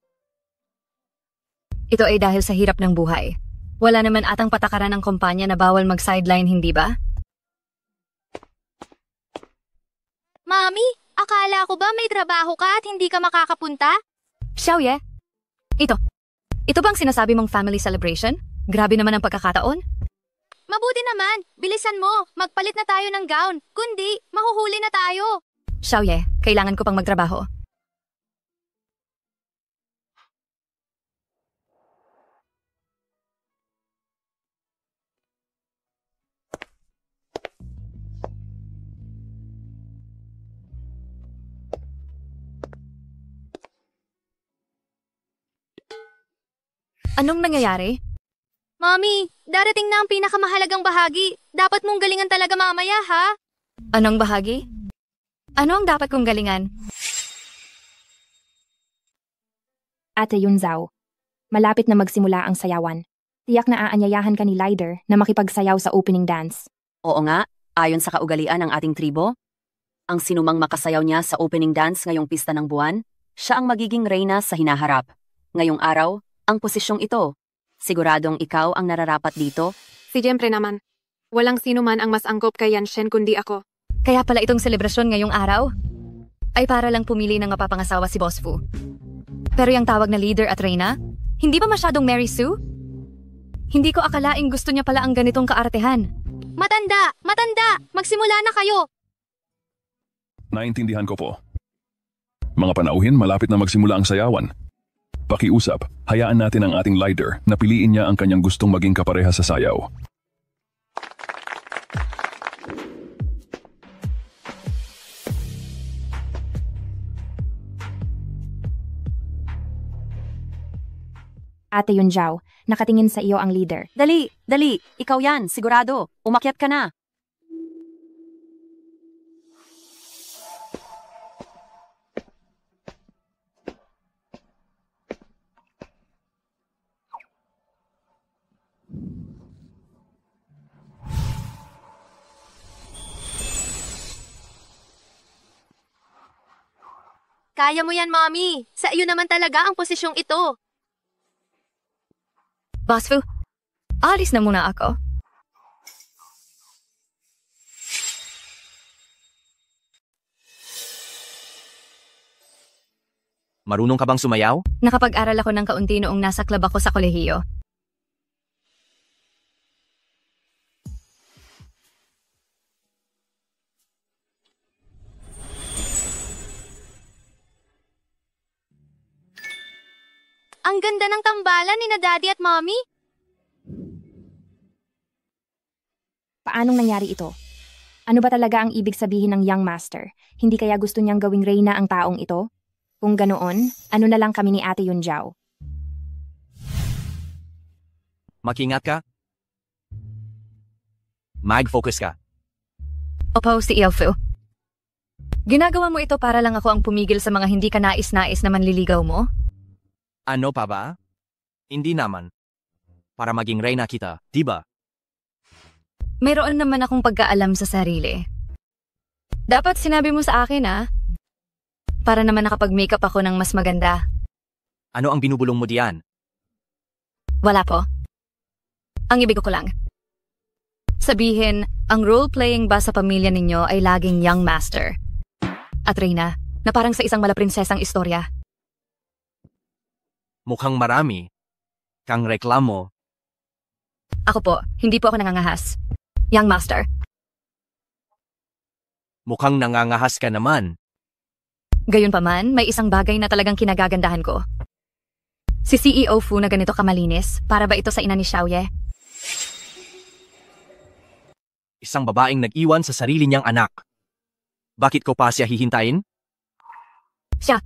Ito ay dahil sa hirap ng buhay. Wala naman atang patakaran ng kumpanya na bawal mag-sideline, hindi ba? Mami, akala ko ba may trabaho ka at hindi ka makakapunta? Xiaoye, ito bang sinasabi mong family celebration? Grabe naman ang pagkakataon. Mabuti naman, bilisan mo, magpalit na tayo ng gown, kundi mahuhuli na tayo. Xiaoye, kailangan ko pang magtrabaho. Anong nangyayari? Mami, darating na ang pinakamahalagang bahagi. Dapat mong galingan talaga mamaya, ha? Anong bahagi? Ano ang dapat kong galingan? Ate Yunzao, malapit na magsimula ang sayawan. Tiyak na aanyayahan ka ni Lider na makipagsayaw sa opening dance. Oo nga, ayon sa kaugalian ng ating tribo, ang sinumang makasayaw niya sa opening dance ngayong pista ng buwan, siya ang magiging reyna sa hinaharap. Ngayong araw, ang posisyong ito. Siguradong ikaw ang nararapat dito? Siyempre naman. Walang sino man ang mas angkop kay Yanshen kundi ako. Kaya pala itong selebrasyon ngayong araw ay para lang pumili ng mapapangasawa si Boss Fu. Pero yung tawag na leader at reyna, hindi ba masyadong Mary Sue? Hindi ko akalaing gusto niya pala ang ganitong kaartehan. Matanda! Matanda! Magsimula na kayo! Naintindihan ko po. Mga panauhin, malapit na magsimula ang sayawan. Pakiusap, hayaan natin ang ating leader na piliin niya ang kanyang gustong maging kapareha sa sayaw. Ate Yunzao, nakatingin sa iyo ang leader. Dali, dali, ikaw yan, sigurado. Umakyat ka na. Kaya mo yan, Mami. Sa iyo naman talaga ang posisyong ito. Boss Fu, alis na muna ako. Marunong ka bang sumayaw? Nakapag-aral ako ng kaunti noong nasa club ako sa kolehiyo. Ang ganda ng tambalan ni na Daddy at Mommy. Paanong nangyari ito? Ano ba talaga ang ibig sabihin ng Young Master? Hindi kaya gusto niyang gawing reyna ang taong ito? Kung ganoon, ano na lang kami ni Ate Yunjao? Mag-ingat ka. Mag-focus ka. Opo, si Ilfu. Ginagawa mo ito para lang ako ang pumigil sa mga hindi ka nais-nais na manliligaw mo? Ano pa ba? Hindi naman. Para maging reyna kita, di ba? Mayroon naman akong pagkaalam sa sarili. Dapat sinabi mo sa akin, para naman nakapag-makeup ako ng mas maganda. Ano ang binubulong mo diyan? Wala po. Ang ibig ko lang. Sabihin, ang role-playing ba sa pamilya ninyo ay laging young master? At reyna, na parang sa isang malaprinsesang istorya. Mukhang marami kang reklamo. Ako po, hindi po ako nangangahas. Young master. Mukhang nangangahas ka naman. Gayunpaman, may isang bagay na talagang kinagagandahan ko. Si CEO Fu na ganito kamalinis, para ba ito sa ina ni Xiaoye? Isang babaeng nag-iwan sa sarili niyang anak. Bakit ko pa siya hihintayin? Siya.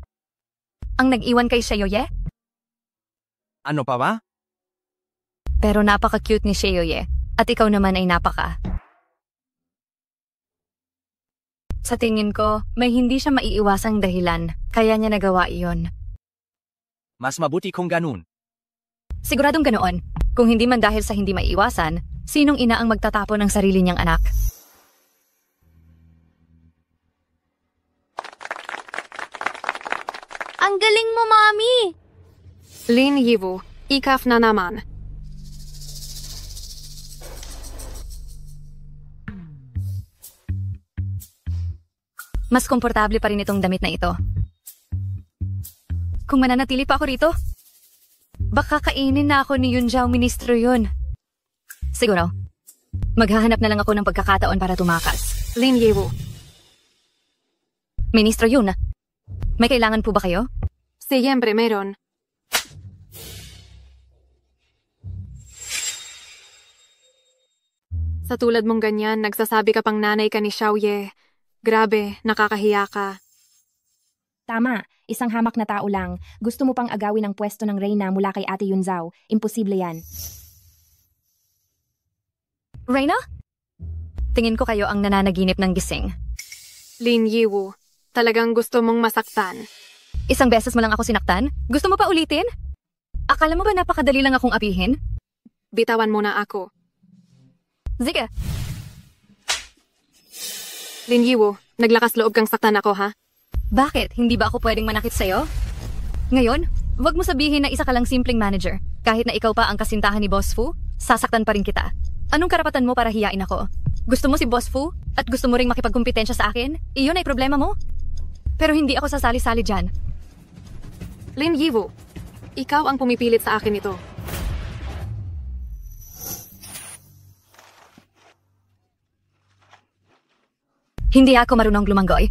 Ang nag-iwan kay Xiaoye? Ano pa ba? Pero napaka-cute ni Xiaoye, at ikaw naman ay napaka. Sa tingin ko, may hindi siya maiiwasang dahilan, kaya niya nagawa iyon. Mas mabuti kung ganun. Siguradong ganoon. Kung hindi man dahil sa hindi maiiwasan, sinong ina ang magtatapon ng sarili niyang anak? Ang galing mo, Mommy! Lin Yiwu, ikaf na naman. Mas komportable pa rin itong damit na ito. Kung mananatili pa ako rito, baka kainin na ako ni Yunjao Ministro yun. Siguro, maghahanap na lang ako ng pagkakataon para tumakas. Lin Yiwu. Ministro yun. May kailangan po ba kayo? Siyempre meron. Sa tulad mong ganyan, nagsasabi ka pang nanay ka ni Xiaoye. Grabe, nakakahiya ka. Tama, isang hamak na tao lang. Gusto mo pang agawin ang pwesto ng reyna mula kay Ate Yunzao. Imposible yan. Reyna? Tingin ko kayo ang nananaginip ng gising. Lin Yiwu, talagang gusto mong masaktan. Isang beses mo lang ako sinaktan? Gusto mo pa ulitin? Akala mo ba napakadali lang akong apihin? Bitawan mo na ako. Sige. Lin Yiwu, naglakas loob kang saktan ako, ha? Bakit? Hindi ba ako pwedeng manakit sa'yo? Ngayon, wag mo sabihin na isa ka lang simpleng manager. Kahit na ikaw pa ang kasintahan ni Boss Fu, sasaktan pa rin kita. Anong karapatan mo para hiyain ako? Gusto mo si Boss Fu at gusto mo ring makipagkumpetensya sa akin? Iyon ay problema mo. Pero hindi ako sasali-sali dyan. Lin Yiwu, ikaw ang pumipilit sa akin ito. Hindi ako marunong lumanggoy.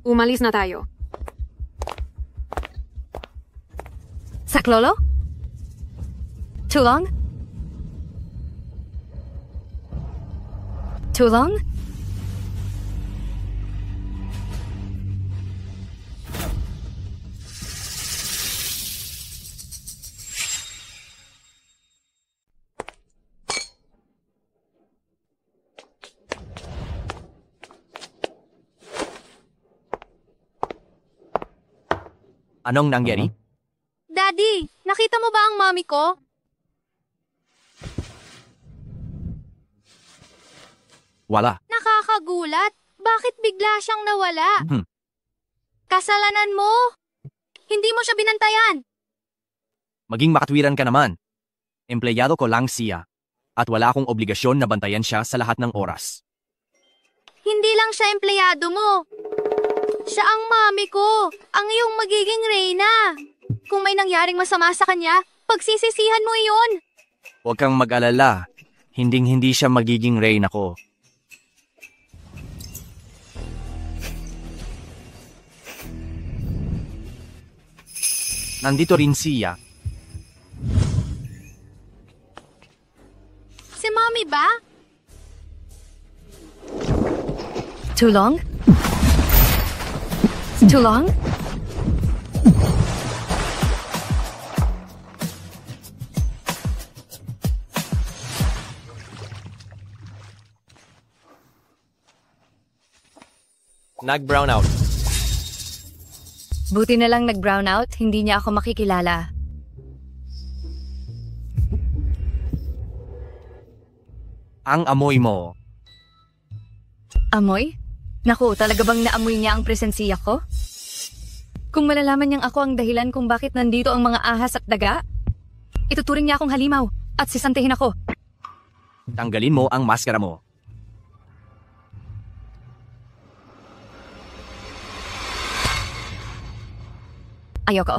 Umalis na tayo. Saklolo? Too long? Too long? Anong nangyari? Daddy, nakita mo ba ang mommy ko? Wala. Nakakagulat. Bakit bigla siyang nawala? Kasalanan mo. Hindi mo siya binantayan. Maging makatwiran ka naman. Empleyado ko lang siya. At wala akong obligasyon na bantayan siya sa lahat ng oras. Hindi lang siya empleyado mo. Siya ang mami ko, ang iyong magiging reyna. Kung may nangyaring masama sa kanya, pagsisisihan mo iyon. Huwag kang mag-alala. Hinding-hindi siya magiging reyna ko. Nandito rin siya. Si mami ba? Too long? Too long? Nag-brown out. Buti na lang nag-brown out, hindi niya ako makikilala. Ang amoy mo. Amoy? Naku, talaga bang naamoy niya ang presensiya ko? Kung malalaman niyang ako ang dahilan kung bakit nandito ang mga ahas at daga, ituturing niya akong halimaw at sisantihin ako. Tanggalin mo ang maskara mo. Ayoko.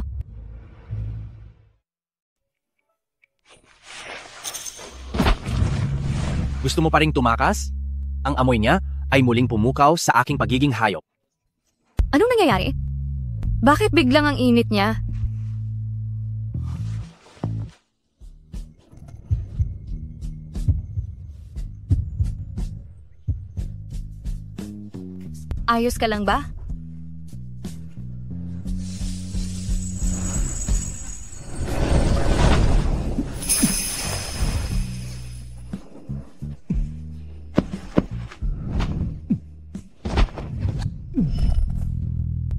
Gusto mo pa ring tumakas? Ang amoy niya ay muling pumukaw sa aking pagiging hayop. Anong nangyayari? Bakit biglang ang init niya? Ayos ka lang ba?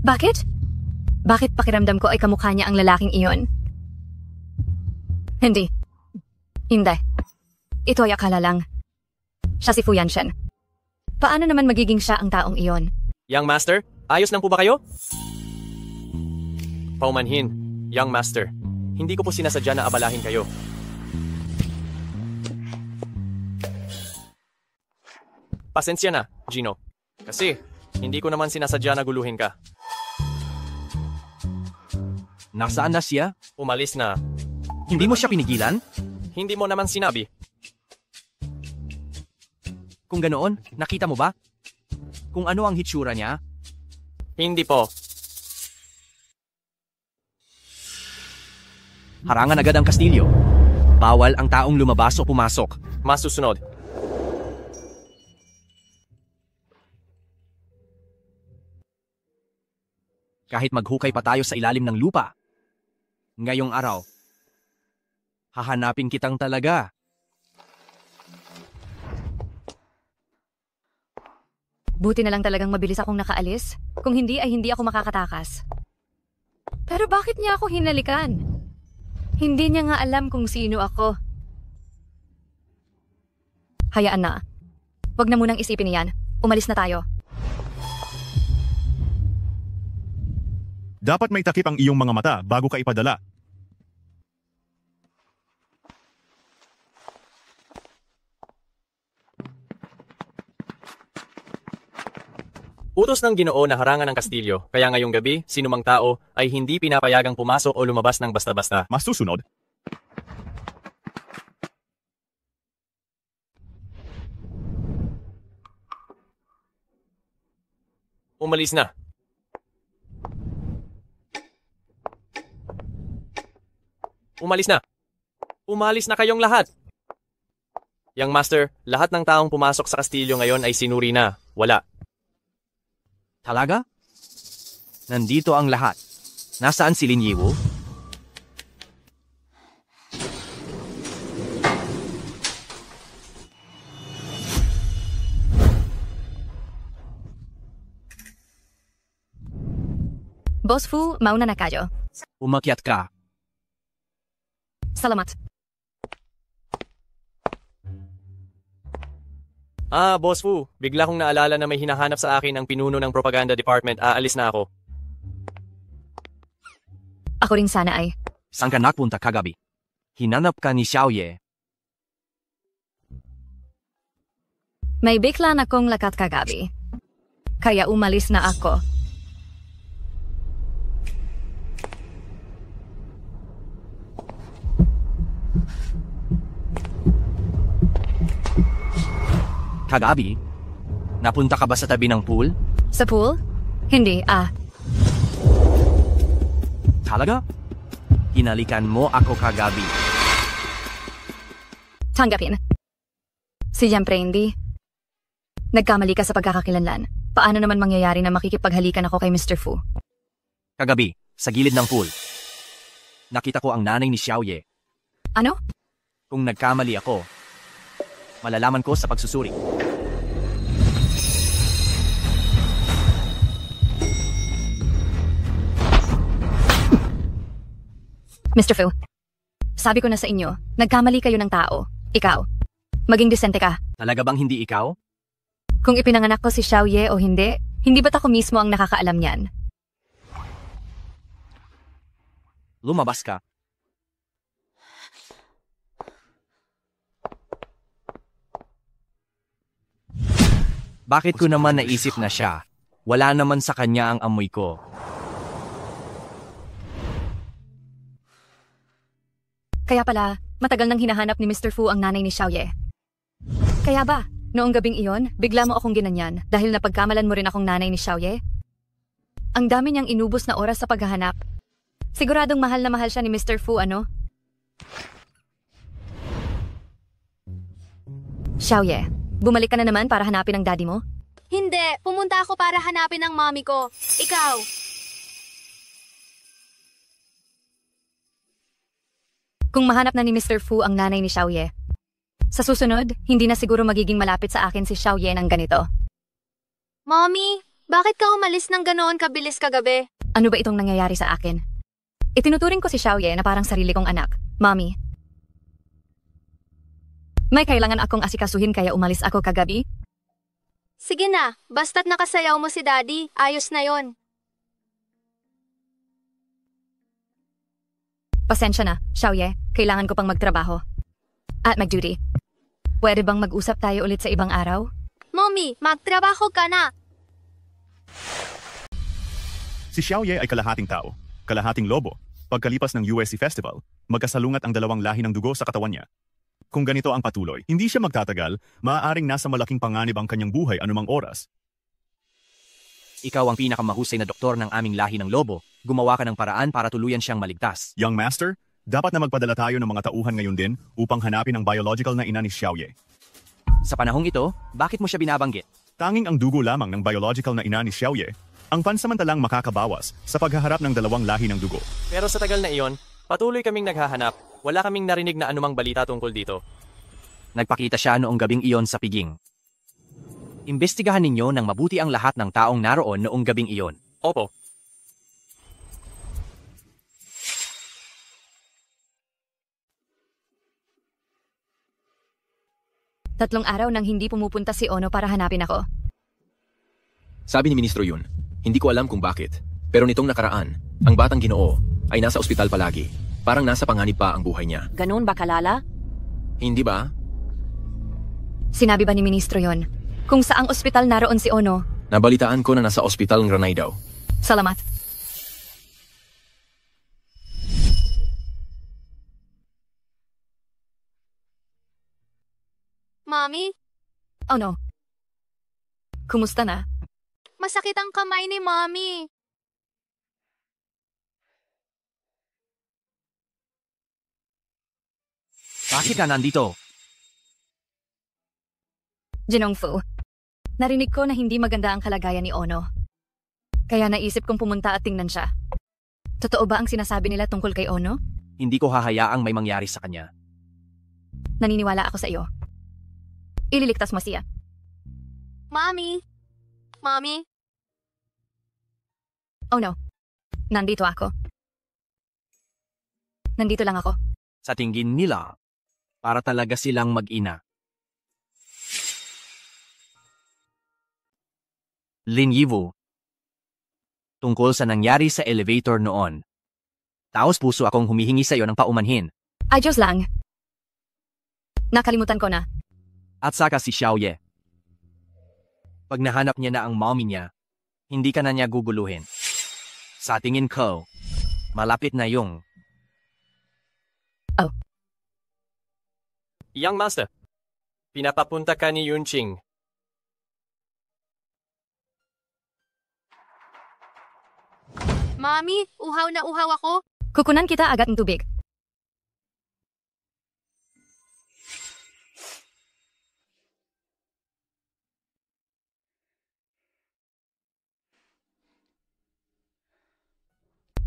Bakit? Bakit pakiramdam ko ay kamukha niya ang lalaking iyon? Hindi. Hindi. Ito ay akala lang. Siya si Fu Yanshen. Paano naman magiging siya ang taong iyon? Young Master, ayos lang po ba kayo? Paumanhin, Young Master. Hindi ko po sinasadya na abalahin kayo. Pasensya na, Gino. Kasi, hindi ko naman sinasadya na guluhin ka. Nasaan na siya? Umalis na. Hindi mo siya pinigilan? Hindi mo naman sinabi. Kung ganoon, nakita mo ba? Kung ano ang hitsura niya? Hindi po. Harangan agad ang kastilyo. Bawal ang taong lumabas o pumasok. Masusunod. Kahit maghukay pa tayo sa ilalim ng lupa. Ngayong araw, hahanapin kitang talaga. Buti na lang talagang mabilis akong nakaalis. Kung hindi ay hindi ako makakatakas. Pero bakit niya ako hinalikan? Hindi niya nga alam kung sino ako. Hayaan na. Huwag na munang isipin niyan. Umalis na tayo. Dapat may takip ang iyong mga mata bago ka ipadala. Utos ng Ginoo na harangan ang kastilyo, kaya ngayong gabi, sinumang tao ay hindi pinapayagang pumasok o lumabas ng basta-basta. Mas susunod. Umalis na. Umalis na. Umalis na kayong lahat. Young Master, lahat ng taong pumasok sa kastilyo ngayon ay sinuri na. Wala. Talaga? Nandito ang lahat. Nasaan si Lin Yiwu? Boss Fu, mauna na kayo. Umakyat ka. Salamat. Boss Fu, bigla kong naalala na may hinahanap sa akin ang pinuno ng propaganda department. Aalis na ako. Ako rin sana ay. Saan ka nagpunta kagabi? Hinanap ka ni Xiaoye. May bigla na kong lakat kagabi. Kaya umalis na ako. Kagabi? Napunta ka ba sa tabi ng pool? Sa pool? Hindi, Talaga? Hinalikan mo ako kagabi. Tanggapin. Siyempre hindi. Nagkamali ka sa pagkakakilanlan. Paano naman mangyayari na makikipaghalikan ako kay Mr. Fu? Kagabi, sa gilid ng pool. Nakita ko ang nanay ni Xiaoye. Ano? Kung nagkamali ako, malalaman ko sa pagsusuri. Mr. Fu, sabi ko na sa inyo, nagkamali kayo ng tao. Ikaw. Maging disente ka. Talaga bang hindi ikaw? Kung ipinanganak ko si Xiaoye o hindi ba't ako mismo ang nakakaalam niyan? Lumabas ka. Bakit ko naman naisip na siya? Wala naman sa kanya ang amoy ko. Kaya pala, matagal nang hinahanap ni Mr. Fu ang nanay ni Xiaoye. Kaya ba, noong gabing iyon, bigla mo akong ginanyan dahil napagkamalan mo rin akong nanay ni Xiaoye? Ang dami niyang inubos na oras sa paghahanap. Siguradong mahal na mahal siya ni Mr. Fu, ano? Xiaoye, bumalik ka na naman para hanapin ang daddy mo? Hindi, pumunta ako para hanapin ang mommy ko. Ikaw. Kung mahanap na ni Mr. Fu ang nanay ni Xiaoye, sa susunod, hindi na siguro magiging malapit sa akin si Xiaoye ng ganito. Mommy, bakit ka umalis ng ganoon kabilis kagabi? Ano ba itong nangyayari sa akin? Itinuturing ko si Xiaoye na parang sarili kong anak. Mommy, may kailangan akong asikasuhin kaya umalis ako kagabi? Sige na, basta't nakasayaw mo si Daddy, ayos na yon. Pasensya na, Xiaoye. Kailangan ko pang magtrabaho. At mag-duty. Pwede bang mag-usap tayo ulit sa ibang araw? Mommy, magtrabaho ka na. Si Xiaoye ay kalahating tao, kalahating lobo. Pagkalipas ng USC Festival, magkasalungat ang dalawang lahi ng dugo sa katawan niya. Kung ganito ang patuloy, hindi siya magtatagal, maaaring nasa malaking panganib ang kanyang buhay anumang oras. Ikaw ang pinakamahusay na doktor ng aming lahi ng lobo. Gumawa ka ng paraan para tuluyan siyang maligtas. Young Master, dapat na magpadala tayo ng mga tauhan ngayon din upang hanapin ang biological na ina ni Xiaoye. Sa panahong ito, bakit mo siya binabanggit? Tanging ang dugo lamang ng biological na ina ni Xiaoye ang pansamantalang makakabawas sa paghaharap ng dalawang lahi ng dugo. Pero sa tagal na iyon, patuloy kaming naghahanap. Wala kaming narinig na anumang balita tungkol dito. Nagpakita siya noong gabing iyon sa piging. Imbestigahan ninyo ng mabuti ang lahat ng taong naroon noong gabing iyon. Opo. Tatlong araw nang hindi pumupunta si Ono para hanapin ako. Sabi ni Ministro Yun, hindi ko alam kung bakit. Pero nitong nakaraan, ang batang Ginoo ay nasa ospital palagi. Parang nasa panganib pa ang buhay niya. Ganun ba kalala? Hindi ba? Sinabi ba ni Ministro yon? Kung saang ospital naroon si Ono? Nabalitaan ko na nasa ospital ng Ranay daw. Salamat. Mommy? Ono? Kumusta na? Masakit ang kamay ni Mommy. Bakit ka nandito? Jinongfu, narinig ko na hindi maganda ang kalagayan ni Ono. Kaya naisip kong pumunta at tingnan siya. Totoo ba ang sinasabi nila tungkol kay Ono? Hindi ko hahayaang may mangyari sa kanya. Naniniwala ako sa iyo. Ililigtas mo siya. Mommy? Mommy? Oh no. Nandito ako. Nandito lang ako. Sa tingin nila, para talaga silang mag-ina. Lin Yivu. Tungkol sa nangyari sa elevator noon. Taos puso akong humihingi sa iyo ng paumanhin. Ay, Diyos lang. Nakalimutan ko na. At saka si Xiaoye. Pag nahanap niya na ang mommy niya, hindi ka na niya guguluhin. Sa tingin ko, malapit na yung... Oh. Young Master, pinapapunta ka ni Yunqing. Mami, uhaw na uhaw ako. Kukunan kita agad ng tubig.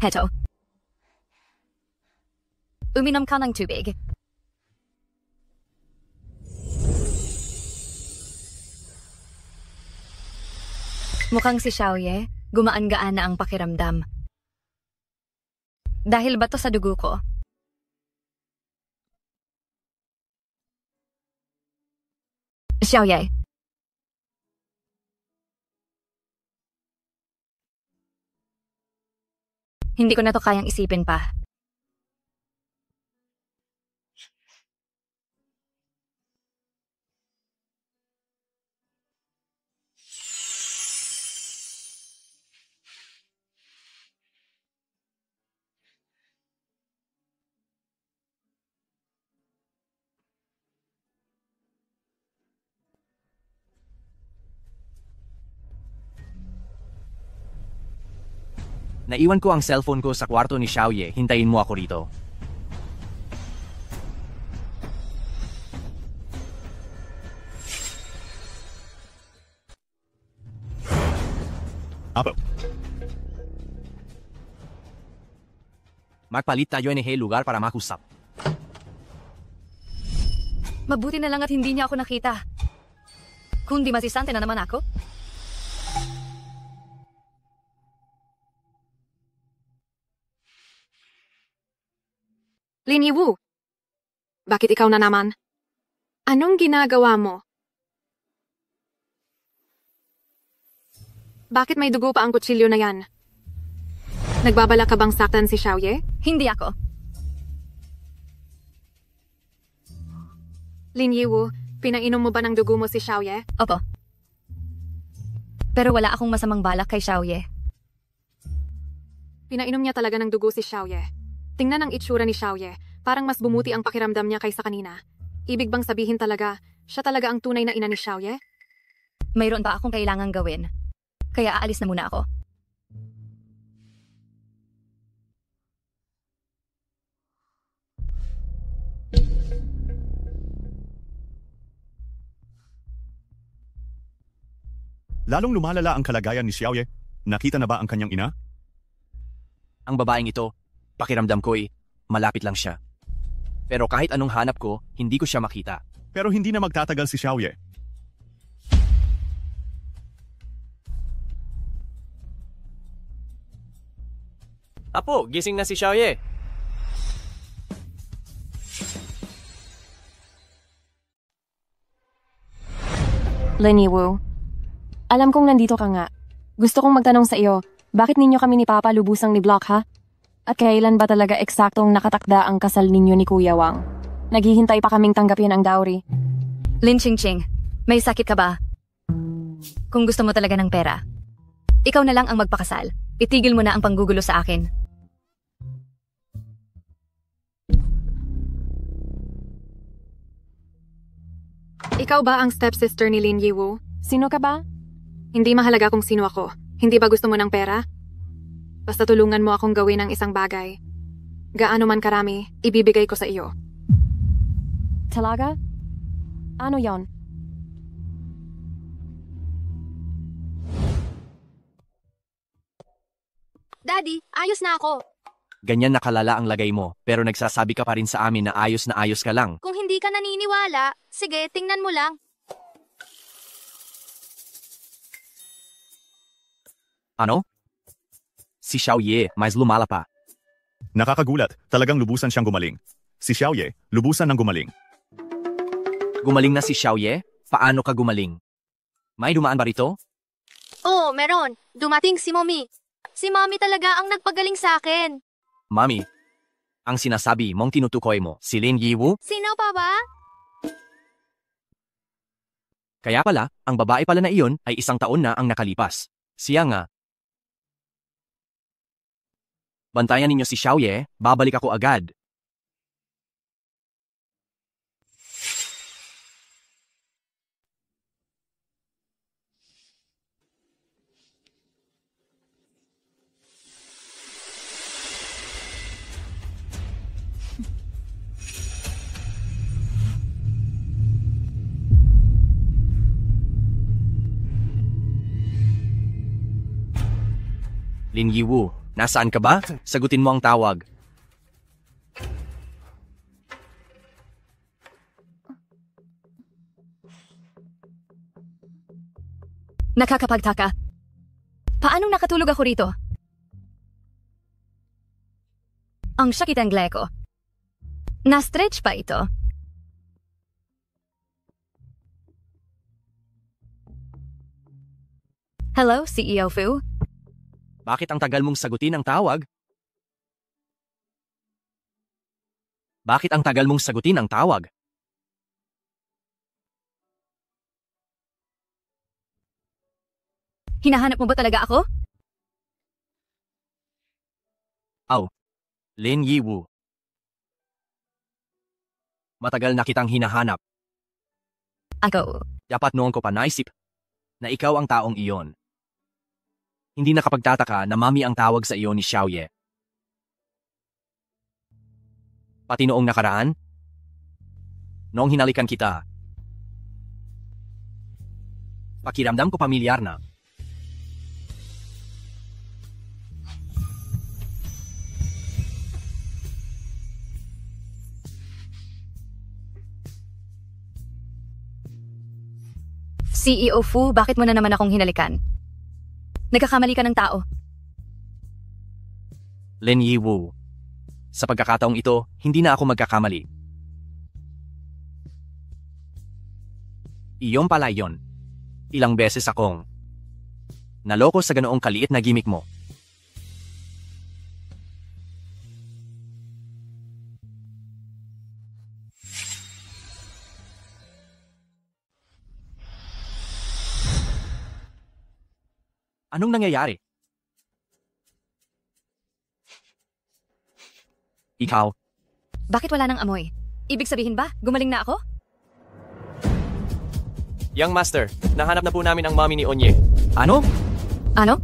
Heto. Uminom ka ng tubig. Mukhang si Xiaoye, gumaan-gaan na ang pakiramdam. Dahil ba to sa dugo ko? Xiaoye. Hindi ko na to kayang isipin pa. Naiwan ko ang cellphone ko sa kwarto ni Xiaoye. Hintayin mo ako rito. Apo. Magpalit tayo ng lugar para makusap. Mabuti na lang at hindi niya ako nakita. Kundi masisante na naman ako. Lin Yiwu, bakit ikaw na naman? Anong ginagawa mo? Bakit may dugo pa ang kutsilyo na yan? Nagbabala ka bang saktan si Xiaoye? Hindi ako. Lin Yiwu, pinainom mo ba ng dugo mo si Xiaoye? Opo. Pero wala akong masamang balak kay Xiaoye. Pinainom niya talaga ng dugo si Xiaoye. Tingnan ang itsura ni Xiaoye, parang mas bumuti ang pakiramdam niya kaysa kanina. Ibig bang sabihin talaga, siya talaga ang tunay na ina ni Xiaoye? Mayroon pa akong kailangang gawin. Kaya aalis na muna ako. Lalong lumalala ang kalagayan ni Xiaoye. Nakita na ba ang kanyang ina? Ang babaeng ito, pakiramdam ko'y malapit lang siya. Pero kahit anong hanap ko, hindi ko siya makita. Pero hindi na magtatagal si Xiaoye. Apo, gising na si Xiaoye. Lin Yiwu, alam kong nandito ka nga. Gusto kong magtanong sa iyo, bakit ninyo kami ni Papa lubusang ni-block ha? At kailan ba talaga eksaktong nakatakda ang kasal ninyo ni Kuya Wang? Naghihintay pa kaming tanggapin ang dowry. Lin Qingqing, may sakit ka ba? Kung gusto mo talaga ng pera, ikaw na lang ang magpakasal. Itigil mo na ang panggugulo sa akin. Ikaw ba ang stepsister ni Lin Yiwu? Sino ka ba? Hindi mahalaga kung sino ako. Hindi ba gusto mo ng pera? Basta tulungan mo akong gawin ang isang bagay. Gaano man karami, ibibigay ko sa iyo. Talaga? Ano yon? Daddy, ayos na ako. Ganyan nakalala ang lagay mo, pero nagsasabi ka pa rin sa amin na ayos ka lang. Kung hindi ka naniniwala, sige, tingnan mo lang. Ano? Si Xiaoye, mas lumala pa. Nakakagulat, talagang lubusan siyang gumaling. Si Xiaoye, lubusan ng gumaling. Gumaling na si Xiaoye? Paano ka gumaling? May dumaan ba rito? Oo, meron. Dumating si Mommy. Si Mommy talaga ang nagpagaling sa akin. Mami, ang sinasabi mong tinutukoy mo, si Lin Yiwu? Sino pa ba? Kaya pala, ang babae pala na iyon ay 1 taon na ang nakalipas. Siya nga. Bantayan ninyo si Xiaoye, babalik ako agad. Lin Yiwu, nasaan ka ba? Sagutin mo ang tawag. Nakakapagtaka. Paanong nakatulog ako rito? Ang sakit ang gleko. Na-stretch pa ito. Hello, CEO Fu? Bakit ang tagal mong sagutin ang tawag? Bakit ang tagal mong sagutin ang tawag? Hinahanap mo ba talaga ako? Aw. Lin Yiwu. Matagal na kitang hinahanap. Ako. Dapat noon ko pa naisip na ikaw ang taong iyon. Hindi nakapagtataka na mami ang tawag sa iyo ni Xiaoye. Pati noong nakaraan, noong hinalikan kita, pakiramdam ko pamilyar na. CEO Fu, bakit mo na naman akong hinalikan? Nagkakamali ka ng tao. Lin Yiwu. Sa pagkakataong ito, hindi na ako magkakamali. Iyon pala yon. Ilang beses akong naloko sa ganoong kaliit na gimmick mo. Anong nangyayari? Ikaw? Bakit wala nang amoy? Ibig sabihin ba, gumaling na ako? Young Master, nahanap na po namin ang mommy ni Onye. Ano? Ano?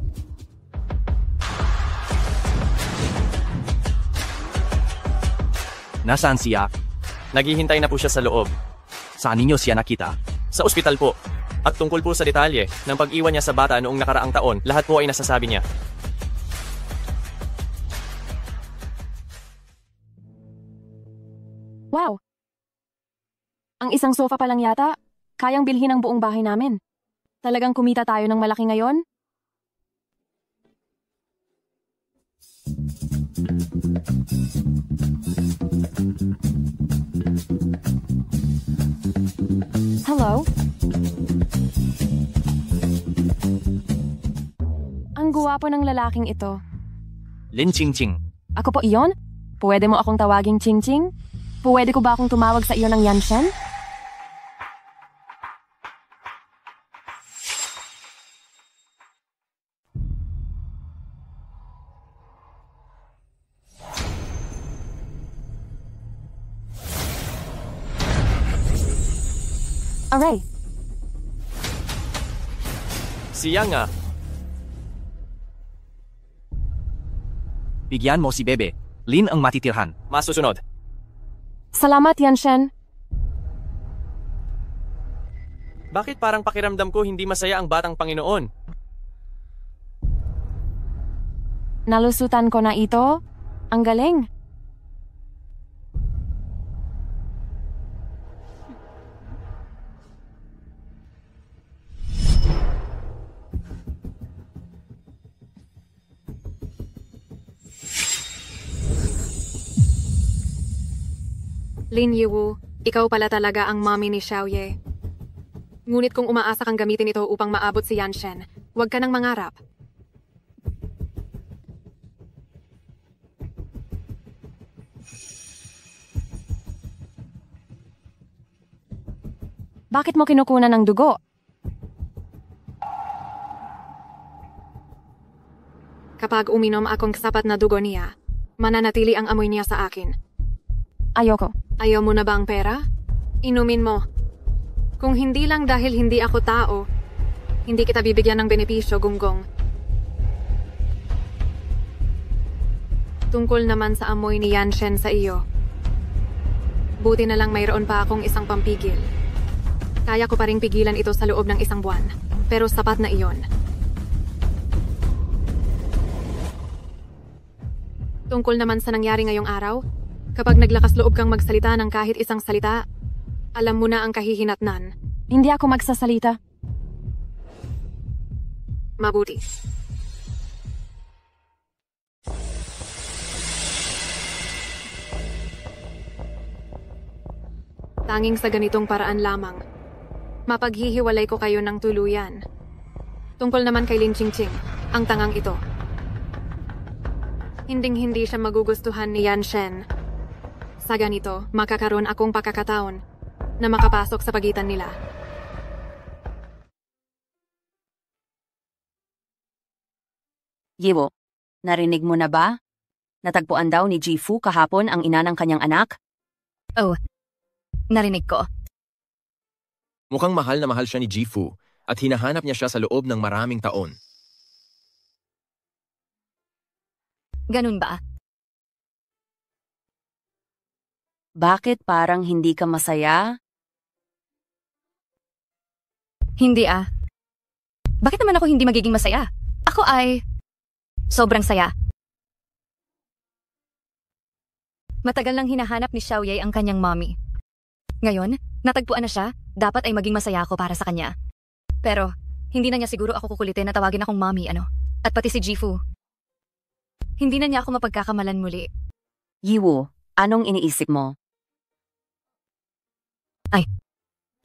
Nasaan siya? Naghihintay na po siya sa loob. Saan ninyo siya nakita? Sa ospital po. At tungkol po sa detalye ng pag-iwan niya sa bata noong nakaraang taon, lahat po ay nasasabi niya. Wow! Ang isang sofa pa lang yata, kayang bilhin ang buong bahay namin. Talagang kumita tayo ng malaki ngayon? Hello? Ang guwapo ng lalaking ito. Lin Qingqing. Ako po iyon? Pwede mo akong tawaging Qingqing? Pwede ko ba akong tumawag sa iyo ng Yanshen? Aray! Siya nga. Bigyan mo si Bebe. Lin ang matitirhan. Masusunod. Salamat, Yanshen. Bakit parang pakiramdam ko hindi masaya ang batang Panginoon? Nalusutan ko na ito. Ang galing. Lin Yiwu, ikaw pala talaga ang mommy ni Xiaoye. Ngunit kung umaasa kang gamitin ito upang maabot si Yanshen, huwag ka nang mangarap. Bakit mo kinukunan ng dugo? kapag uminom akong sapat na dugo niya, mananatili ang amoy niya sa akin. Ayoko. Ayaw mo na ba ang pera? Inumin mo. Kung hindi lang dahil hindi ako tao, hindi kita bibigyan ng benepisyo, Gunggong. Tungkol naman sa amoy ni Yanshen sa iyo. Buti na lang mayroon pa akong isang pampigil. Kaya ko pa ring pigilan ito sa loob ng isang buwan, pero sapat na iyon. Tungkol naman sa nangyari ngayong araw, kapag naglakas loob kang magsalita ng kahit isang salita, alam mo na ang kahihinatnan. Hindi ako magsasalita. Mabuti. Tanging sa ganitong paraan lamang, mapaghihiwalay ko kayo ng tuluyan. Tungkol naman kay Lin Qingqing, ang tangang ito. Hinding-hindi siya magugustuhan ni Yanshen. Sa ganito, makakaroon akong pagkakataon na makapasok sa pagitan nila. Yiwo, narinig mo na ba? Natagpuan daw ni Jifu kahapon ang ina ng kanyang anak? Oh, narinig ko. Mukhang mahal na mahal siya ni Jifu at hinahanap niya siya sa loob ng maraming taon. Ganun ba? Bakit parang hindi ka masaya? Hindi ah. Bakit naman ako hindi magiging masaya? Ako ay sobrang saya. Matagal nang hinahanap ni Xiaoye ang kanyang mommy. Ngayon, natagpuan na siya, dapat ay maging masaya ako para sa kanya. Pero, hindi na niya siguro ako kukulitin na tawagin akong mommy, ano? At pati si Jifu. Hindi na niya ako mapagkakamalan muli. Yiwo, anong iniisip mo? Ay,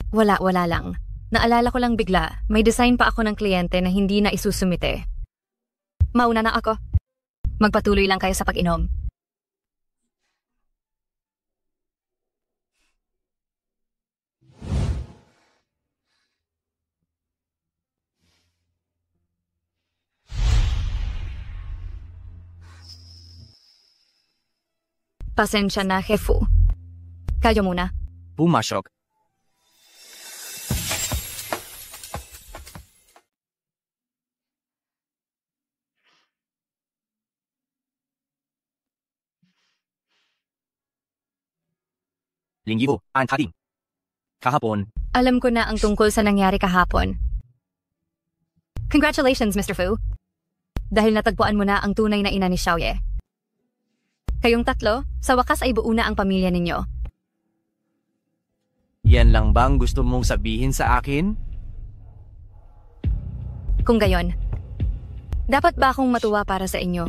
wala lang. Naalala ko lang bigla, may design pa ako ng kliyente na hindi na isusumite. Mauna na ako. Magpatuloy lang kayo sa pag-inom. Pasensya na, Hefu. Kayo muna. Pumasok. Linggibo, ang kating. Kahapon. Alam ko na ang tungkol sa nangyari kahapon. Congratulations, Mr. Fu. Dahil natagpuan mo na ang tunay na ina ni Xiaoye. Kayong tatlo, sa wakas ay buo na ang pamilya ninyo. Yan lang bang gusto mong sabihin sa akin? Kung gayon, dapat ba akong matuwa para sa inyo?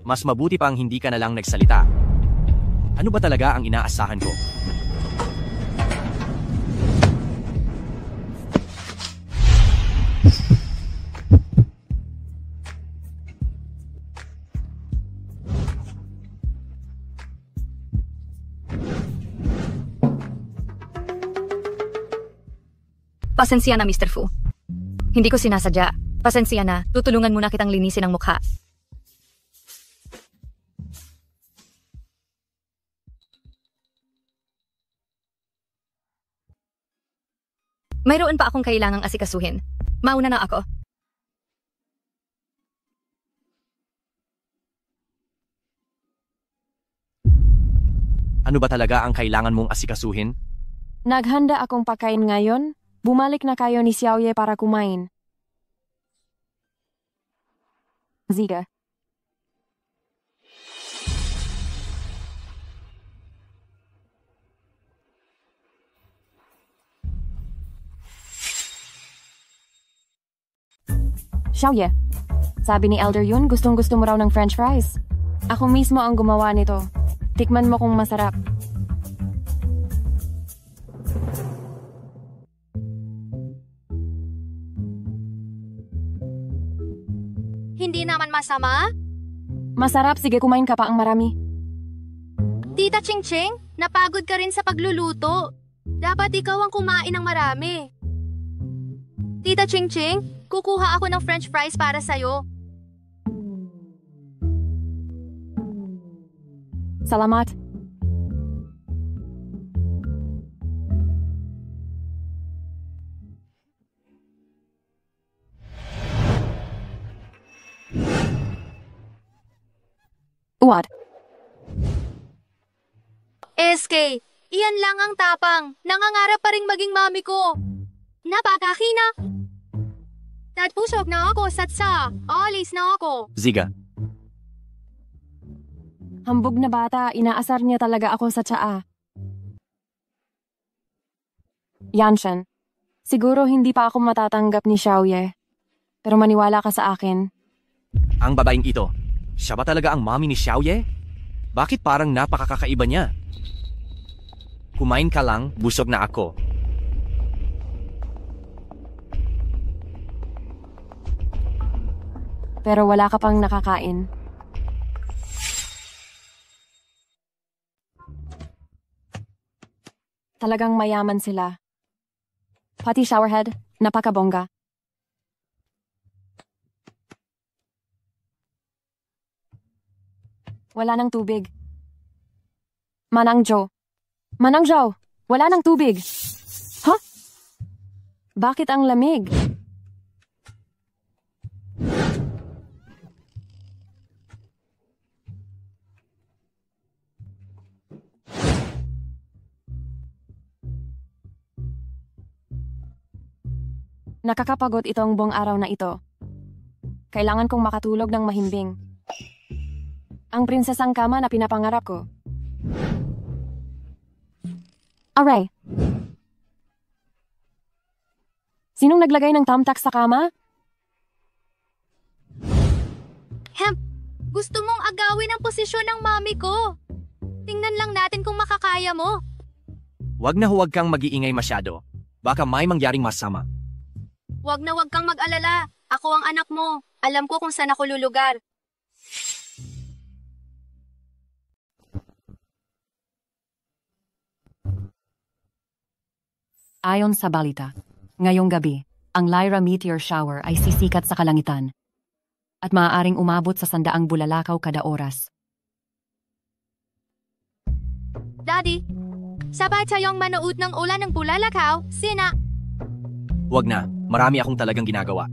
Mas mabuti pang hindi ka na lang nagsalita. Ano ba talaga ang inaasahan ko? Pasensya na, Mr. Fu. Hindi ko sinasadya. Pasensya na, tutulungan muna kitang linisin ang mukha. Mayroon pa akong kailangang asikasuhin. Mauna na ako. Ano ba talaga ang kailangan mong asikasuhin? Naghanda akong pagkain ngayon. Bumalik na kayo ni Xiaoye para kumain. Ziga. Xiaoye, sabi ni Elder Yun gustong-gusto mo raw ng french fries. Ako mismo ang gumawa nito. Tikman mo kung masarap. Hindi naman masama? Masarap, sige kumain ka pa ang marami. Tita Chingching, napagod ka rin sa pagluluto. Dapat ikaw ang kumain ng marami. Tita Chingching, Kukuha ako ng french fries para sa'yo. Salamat. What? SK, iyan lang ang tapang. Nangangarap pa ring maging mami ko. Napakahina. Dad, pusok na ako, satsa. Alis na ako. Ziga, Hambog na bata, inaasar niya talaga ako sa tsaa. Yanshan, siguro hindi pa ako matatanggap ni Xiaoye. Pero maniwala ka sa akin. ang babaeng ito, siya ba talaga ang mommy ni Xiaoye? Bakit parang napakakaiba niya? Kumain ka lang, busog na ako. Pero wala ka pang nakakain. Talagang mayaman sila. Pati showerhead, napakabongga. Wala ng tubig. Manang Jo. Manang Jo, wala ng tubig. Huh? Bakit ang lamig? Nakakapagod itong buong araw na ito. Kailangan kong makatulog ng mahimbing. Ang prinsesang kama na pinapangarap ko. Aray! Sinong naglagay ng thumbtack sa kama? Hemp, gusto mong agawin ang posisyon ng mami ko. Tingnan lang natin kung makakaya mo. Huwag na huwag kang mag-iingay masyado. Baka may mangyaring masama. Huwag na huwag kang mag-alala. Ako ang anak mo. Alam ko kung saan ako lulugar. Ayon sa balita, ngayong gabi, ang Lyra meteor shower ay sisikat sa kalangitan at maaaring umabot sa 100 bulalakaw kada oras. Daddy, sabay tayong manood ng ulan ng bulalakaw, Sina. Huwag na, marami akong talagang ginagawa.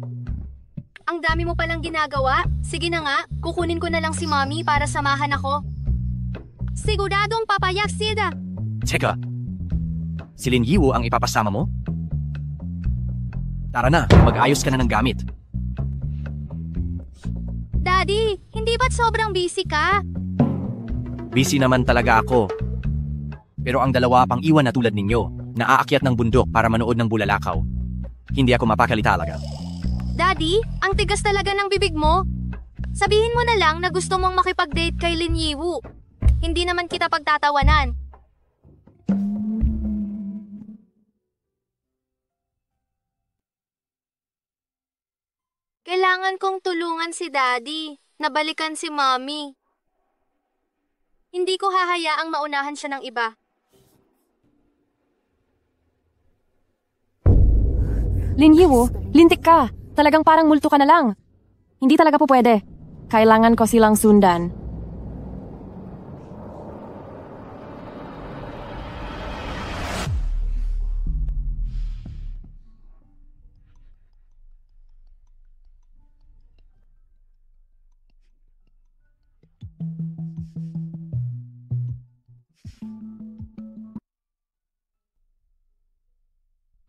Ang dami mo palang ginagawa. Sige na nga, kukunin ko na lang si Mommy para samahan ako. Siguradong papayak sila. Teka, si Lin Yiwu ang ipapasama mo? Tara na, mag-ayos ka na ng gamit. Daddy, hindi ba't sobrang busy ka? Busy naman talaga ako. Pero ang dalawa pang iwan na tulad ninyo, naaakyat ng bundok para manood ng bulalakaw. Hindi ako mapakali talaga. Daddy, ang tigas talaga ng bibig mo. Sabihin mo na lang na gusto mong makipag-date kay Lin Yiwu. Hindi naman kita pagtatawanan. Kailangan kong tulungan si Daddy. Nabalikan si Mommy. Hindi ko hahayaang maunahan siya ng iba. Lin Yiwu, lintik ka! Talagang parang multo ka na lang. Hindi talaga po pwede. Kailangan ko silang sundan.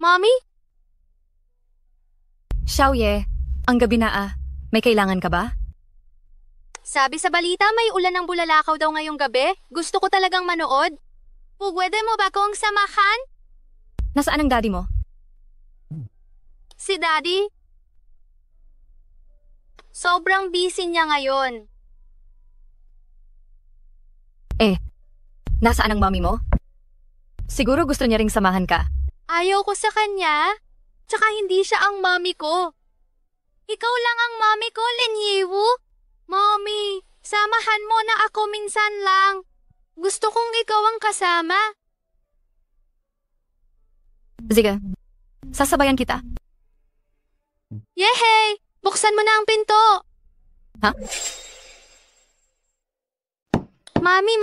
Mommy? Xiaoye, ang gabi na May kailangan ka ba? Sabi sa balita may ulan ng bulalakaw daw ngayong gabi. Gusto ko talagang manood. Pwede mo ba kong samahan? Nasaan ang daddy mo? Si Daddy? Sobrang busy niya ngayon. Nasaan ang mommy mo? Siguro gusto niya ring samahan ka. Ayaw ko sa kanya. Tsaka hindi siya ang mommy ko. Ikaw lang ang mommy ko, Lin Yiwu. Mommy, samahan mo na ako minsan lang. Gusto kong ikaw ang kasama. Sige, sasabayan kita. Yehey! Buksan mo na ang pinto! Ha? Mami!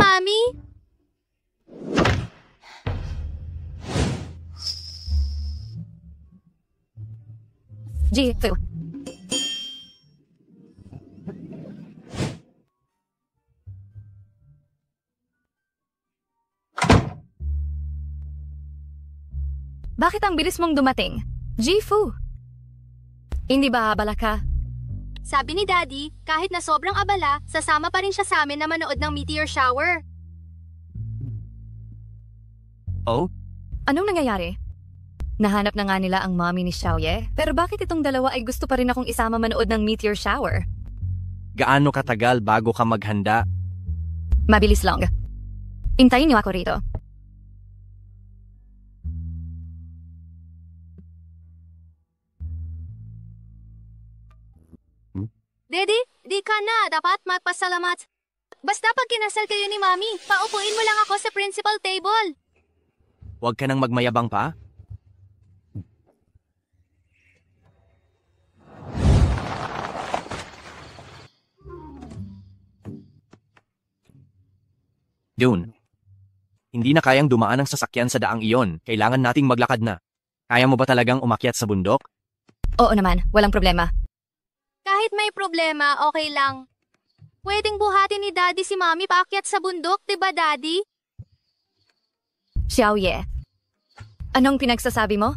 Ji-Fu. Bakit ang bilis mong dumating? Ji-Fu. Hindi ba abala ka? Sabi ni Daddy, kahit na sobrang abala, sasama pa rin siya sa amin na manood ng meteor shower. Oh? Anong nangyayari? Nahanap na nga nila ang mommy ni Xiaoye, pero bakit itong dalawa ay gusto pa rin akong isama manood ng meteor shower? Gaano katagal bago ka maghanda? Mabilis lang. Intayin niyo ako rito. Daddy, di ka na. Dapat magpasalamat. Basta pag kinasal kayo ni Mami, paupuin mo lang ako sa principal table. Huwag ka nang magmayabang pa? Dune. Hindi na kayang dumaan ang sasakyan sa daang iyon. Kailangan nating maglakad na. Kaya mo ba talagang umakyat sa bundok? Oo naman, walang problema. Kahit may problema, okay lang. Pwedeng buhatin ni Daddy si Mami paakyat sa bundok, diba Daddy? Xiaoye, anong pinagsasabi mo?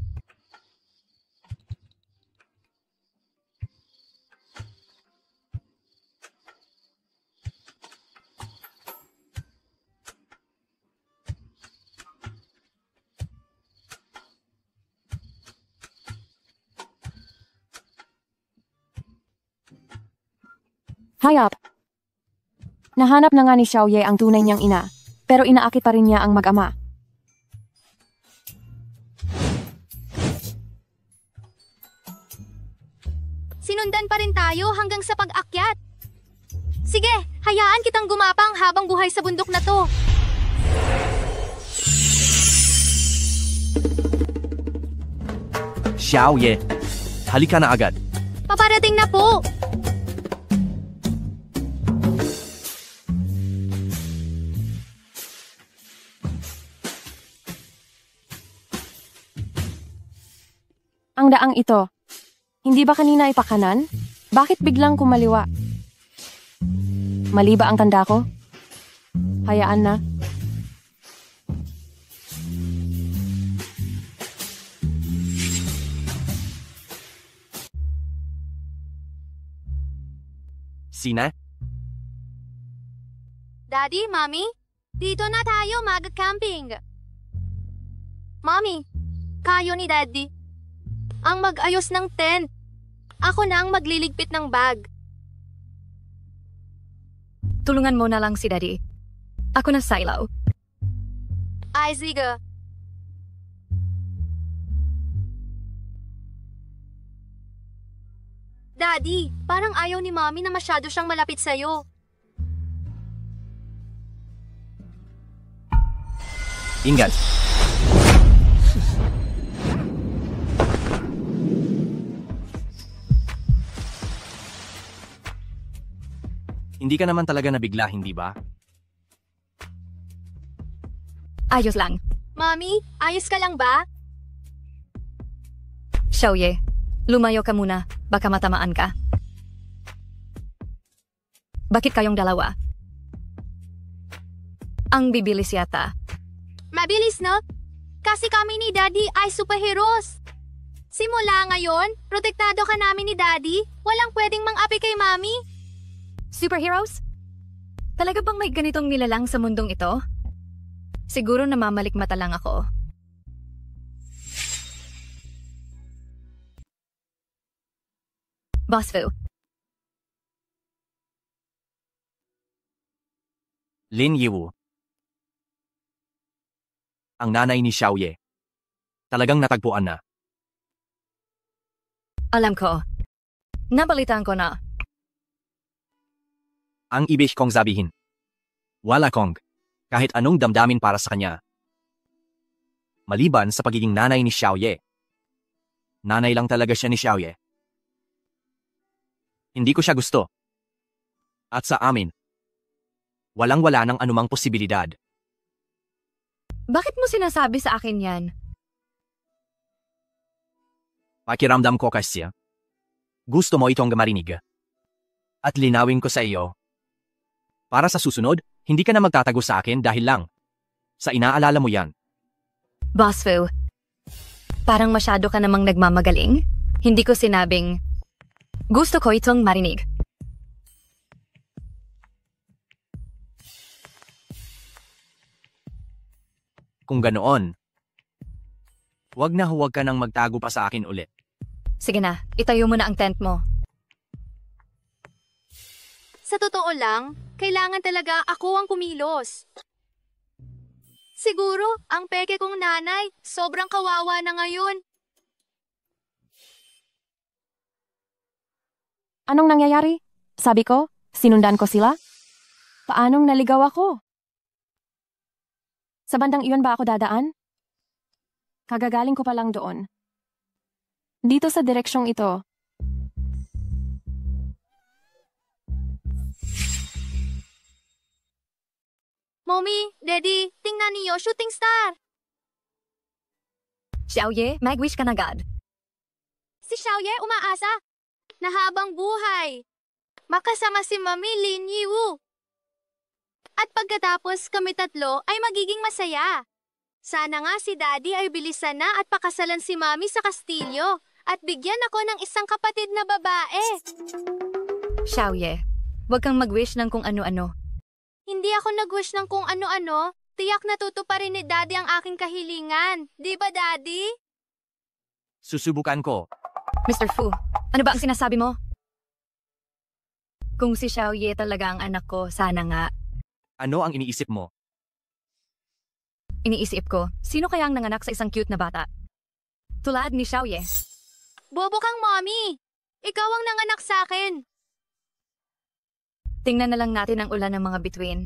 Hayop! Nahanap na nga ni Xiaoye ang tunay niyang ina, pero inaakit pa rin niya ang mag-ama. Sinundan pa rin tayo hanggang sa pag-akyat. Sige, hayaan kitang gumapang habang buhay sa bundok na to. Xiaoye, halika na agad. Paparating na po. Ang daang ito. Hindi ba kanina ipakanan? Bakit biglang kumaliwa? Mali ba ang tanda ko? Hayaan na. Sina? Daddy, Mami, dito na tayo mag-camping. Mami, kayo ni Daddy ang mag-ayos ng tent. Ako na ang magliligpit ng bag. Tulungan mo na lang si Daddy. Ako na Silo. Ay, sige. Daddy, parang ayaw ni Mami na masyado siyang malapit sa'yo. Ingat. Hindi ka naman talaga nabigla, hindi ba? Ayos lang. Mami, ayos ka lang ba? Xiaoye, lumayo ka muna. Baka matamaan ka. Bakit kayong dalawa? Ang bibilis yata. Mabilis no? Kasi kami ni Daddy ay superheroes. Simula ngayon, protektado ka namin ni Daddy. Walang pwedeng mang-api kay Mami. Superheroes? Talaga bang may ganitong nilalang sa mundong ito? Siguro namamalikmata lang ako. Boss Fu. Lin Yiwu. Ang nanay ni Xiaoye. Talagang natagpuan na. Alam ko. Nabalitaan ko na. Ang ibig kong sabihin. Wala kong kahit anong damdamin para sa kanya. Maliban sa pagiging nanay ni Xiaoye. Nanay lang talaga siya ni Xiaoye. Hindi ko siya gusto. At sa amin, walang-wala ng anumang posibilidad. Bakit mo sinasabi sa akin yan? Pakiramdam ko kasi, gusto mo itong marinig. At linawin ko sa iyo. Para sa susunod, hindi ka na magtatago sa akin dahil lang sa inaalala mo yan. Boss Fu, parang masyado ka namang nagmamagaling. Hindi ko sinabing, gusto ko itong marinig. Kung ganoon, huwag ka nang magtago pa sa akin ulit. Sige na, itayo mo na ang tent mo. Sa totoo lang, kailangan talaga ako ang kumilos. Siguro, ang peke kong nanay, sobrang kawawa na ngayon. Anong nangyayari? Sabi ko, sinundan ko sila? Paanong naligaw ako? Sa bandang iyon ba ako dadaan? Kagagaling ko pa lang doon. Dito sa direksyong ito. Mommy, Daddy, tingnan niyo, shooting star! Xiaoye, mag-wish ka na agad. Si Xiaoye umaasa na habang buhay, makasama si Mami Lin Yiwu. At pagkatapos kami tatlo ay magiging masaya. Sana nga si Daddy ay bilisan na at pakasalan si Mami sa kastilyo at bigyan ako ng isang kapatid na babae. Xiaoye, huwag kang mag-wish ng kung ano-ano. Hindi ako nag-wish ng kung ano-ano. Tiyak natutuparin ni Daddy ang aking kahilingan. Di ba, Daddy? Susubukan ko. Mr. Fu, ano ba ang sinasabi mo? Kung si Xiaoye talaga ang anak ko, sana nga. Ano ang iniisip mo? Iniisip ko, sino kaya ang nanganak sa isang cute na bata? Tulad ni Xiaoye. Bobo kang, Mommy! Ikaw ang nanganak sa akin. Tingnan na lang natin ang ulan ng mga bituin.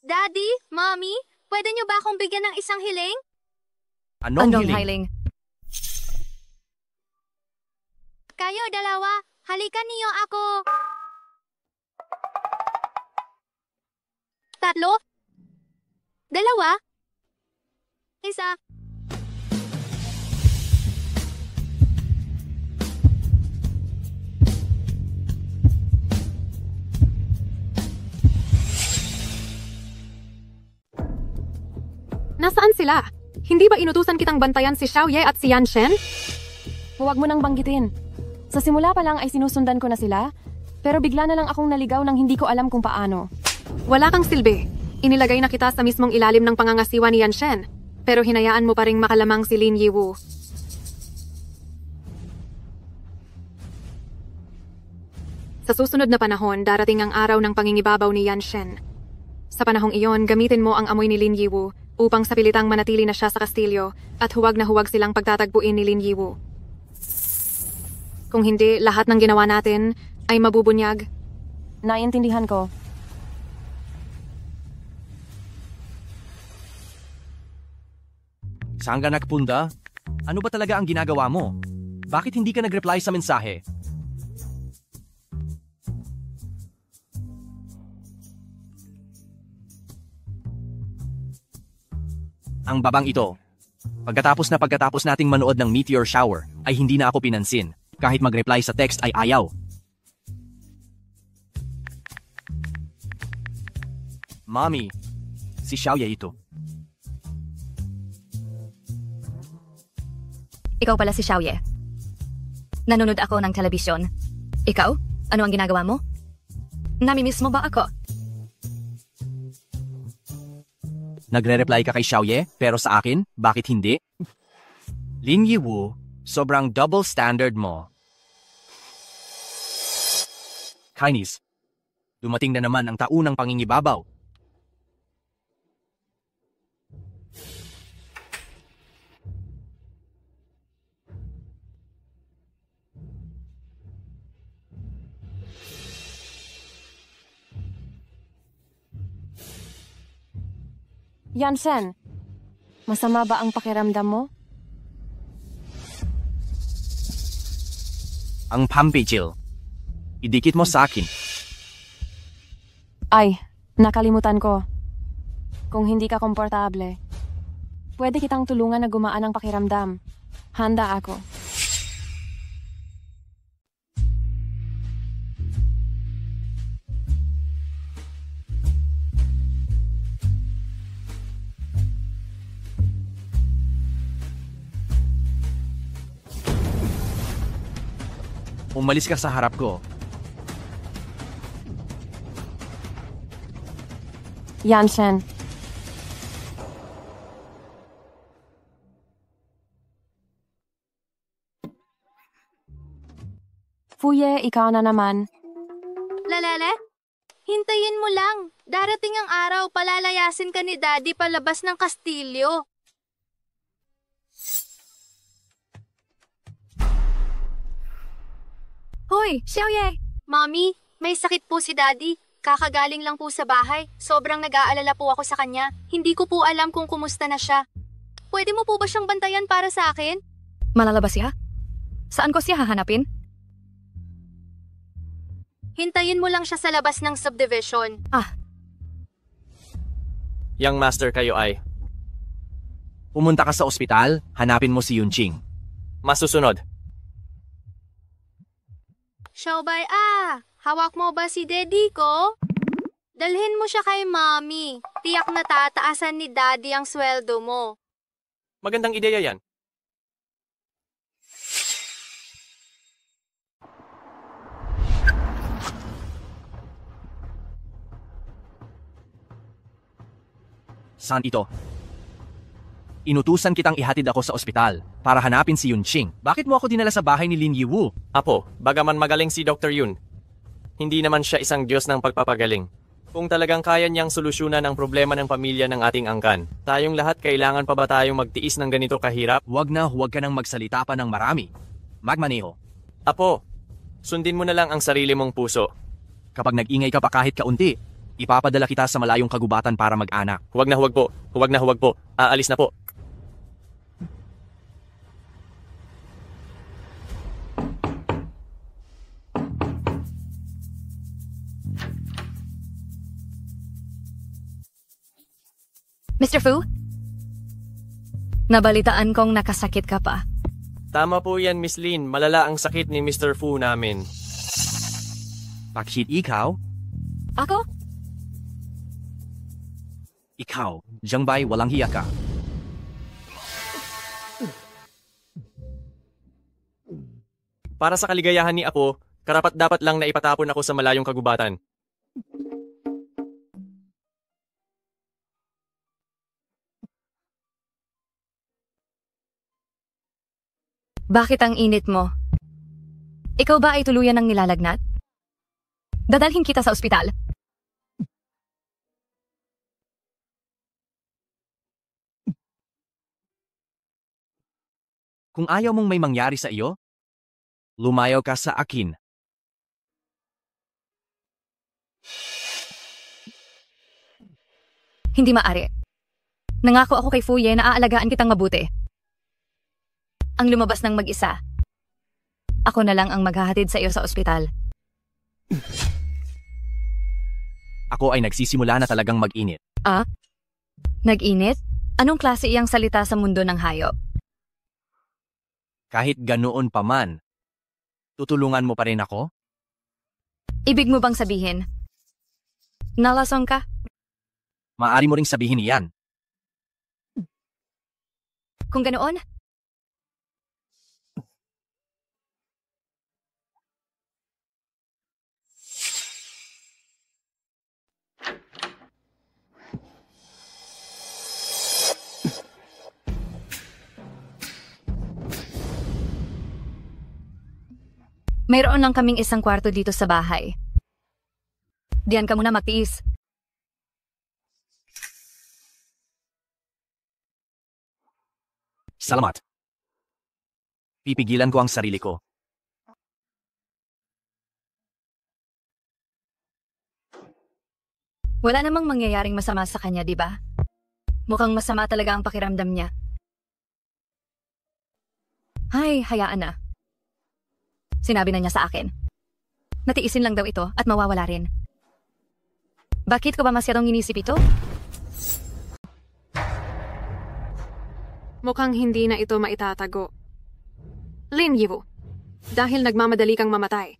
Daddy, Mommy, pwede niyo ba akong bigyan ng isang hiling? Anong hiling? Kayo, dalawa, halikan niyo ako. Tatlo? Dalawa? Isa? Nasaan sila? Hindi ba inutusan kitang bantayan si Xiaoye at si Yan Shen? Huwag mo nang banggitin. Sa simula pa lang ay sinusundan ko na sila, pero bigla na lang akong naligaw nang hindi ko alam kung paano. Wala kang silbi. Inilagay na kita sa mismong ilalim ng pangangasiwa ni Yan Shen, pero hinayaan mo pa ring makalamang si Lin Yiwu. Sa susunod na panahon, darating ang araw ng pangingibabaw ni Yan Shen. Sa panahong iyon, gamitin mo ang amoy ni Lin Yiwu upang sa pilitang manatili na siya sa kastilyo at huwag na huwag silang pagtatagpuin ni Lin Yiwu. Kung hindi, lahat ng ginawa natin ay mabubunyag. Naiintindihan ko. Saan ka nagpunta? Ano ba talaga ang ginagawa mo? Bakit hindi ka nag-reply sa mensahe? Ang babang ito. Pagkatapos nating manood ng meteor shower, ay hindi na ako pinansin. Kahit mag-reply sa text ay ayaw. Mommy, si Xiaoye ito. Ikaw pala si Xiaoye. Nanonood ako ng telebisyon. Ikaw? Ano ang ginagawa mo? Namimiss mo ba ako? Nagre-reply ka kay Xiaoye, pero sa akin, bakit hindi? Lin Yiwu, sobrang double standard mo. Kainis, dumating na naman ang taunang pangingibabaw. Yan Shen, masama ba ang pakiramdam mo? Ang pampijil. Idikit mo sa akin. Ay, nakalimutan ko. Kung hindi ka komportable, pwede kitang tulungan na gumaan ang pakiramdam. Handa ako. Umalis ka sa harap ko. Yanshen. Fuye, ikaw na naman. Lalala? Hintayin mo lang. Darating ang araw, palalayasin ka ni Daddy palabas ng kastilyo. Hoy, Xiaoye! Mommy, may sakit po si Daddy. Kakagaling lang po sa bahay. Sobrang nag-aalala po ako sa kanya. Hindi ko po alam kung kumusta na siya. Pwede mo po ba siyang bantayan para sa akin? Malalabas siya? Saan ko siya hahanapin? Hintayin mo lang siya sa labas ng subdivision. Young master kayo ay. Pumunta ka sa ospital, hanapin mo si Yunqing. Masusunod. Xiaobay, hawak mo ba si Daddy ko? Dalhin mo siya kay Mommy. Tiyak na tataasan ni Daddy ang sweldo mo. Magandang ideya yan. Saan ito? Inutusan kitang ihatid ako sa ospital para hanapin si Yunqing. Bakit mo ako dinala sa bahay ni Lin Yiwu? Apo, bagaman magaling si Dr. Yun, hindi naman siya isang Diyos ng pagpapagaling. Kung talagang kaya niyang solusyonan ang problema ng pamilya ng ating angkan, tayong lahat kailangan pa ba tayong magtiis ng ganito kahirap? Huwag ka nang magsalita pa ng marami. Magmaneho. Apo, sundin mo na lang ang sarili mong puso. Kapag nag-ingay ka pa kahit kaunti, ipapadala kita sa malayong kagubatan para mag-anak. Huwag na huwag po. Huwag na huwag po. Aalis na po. Mr. Fu? Nabalitaan kong nakasakit ka pa. Tama po yan, Miss Lin. Malala ang sakit ni Mr. Fu namin. Bakit ikaw? Ako? Ikaw, Zhengbei, walang hiya ka. Para sa kaligayahan ni Apo, karapat-dapat lang na ipatapon ako sa malayong kagubatan. Bakit ang init mo? Ikaw ba ay tuluyan ng nilalagnat? Dadalhin kita sa ospital. Kung ayaw mong may mangyari sa iyo, lumayo ka sa akin. Hindi maaari. Nangako ako kay Fuye na aalagaan kitang mabuti. Ang lumabas ng mag-isa. Ako na lang ang maghahatid sa iyo sa ospital. Ako ay nagsisimula na talagang mag-init. Nag-init? Anong klase iyang salita sa mundo ng hayop? Kahit ganoon pa man, tutulungan mo pa rin ako? Ibig mo bang sabihin? Nalasong ka? Maaari mo ring sabihin iyan. Kung ganoon, mayroon lang kaming isang kwarto dito sa bahay. Diyan ka muna magtiis. Salamat. Pipigilan ko ang sarili ko. Wala namang mangyayaring masama sa kanya, di ba? Mukhang masama talaga ang pakiramdam niya. Hay, hayaan na. Sinabi na niya sa akin. Natiisin lang daw ito at mawawala rin. Bakit ko ba masyadong inisip ito? Mukhang hindi na ito maitatago. Lin Yiwu, dahil nagmamadali kang mamatay,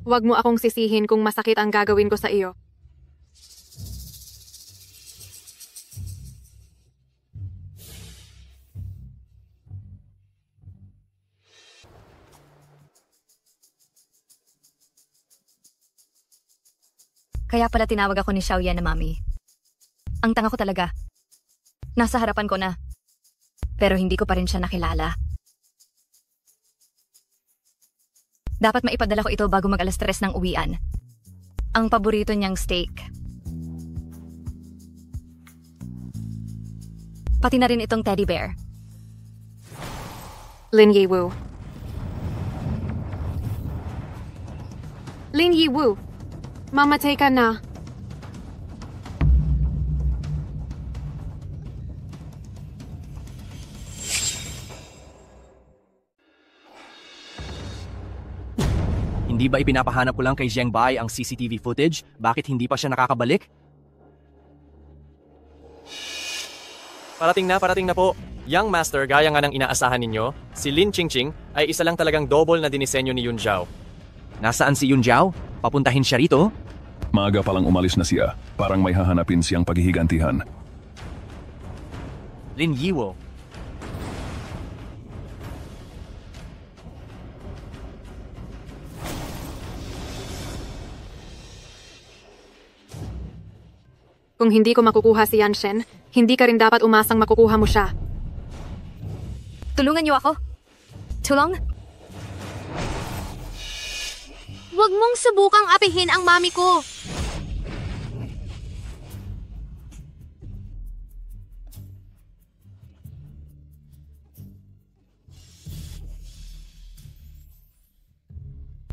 huwag mo akong sisihin kung masakit ang gagawin ko sa iyo. Kaya pala tinawag ako ni Xiaoye na mami. Ang tanga ko talaga. Nasa harapan ko na. Pero hindi ko pa rin siya nakilala. Dapat maipadala ko ito bago mag-alas 3 ng uwian. Ang paborito niyang steak. Pati na rin itong teddy bear. Lin Yiwu. Lin Yiwu, mamatay ka na. Hindi ba ipinapahanap ko lang kay Zheng Bai ang CCTV footage? Bakit hindi pa siya nakakabalik? Parating na po. Young Master, gaya nga ng inaasahan ninyo, si Lin Qingqing ay isa lang talagang double na dinisenyo ni Yun Zhao. Nasaan si Yun Zhao? Papuntahin siya rito? Maaga palang umalis na siya. Parang may hahanapin siyang paghihigantihan. Lin Yiwu. Kung hindi ko makukuha si Yan Shen, hindi ka rin dapat umasang makukuha mo siya. Tulungan niyo ako. Tulong? Huwag mong subukang apihin ang mami ko.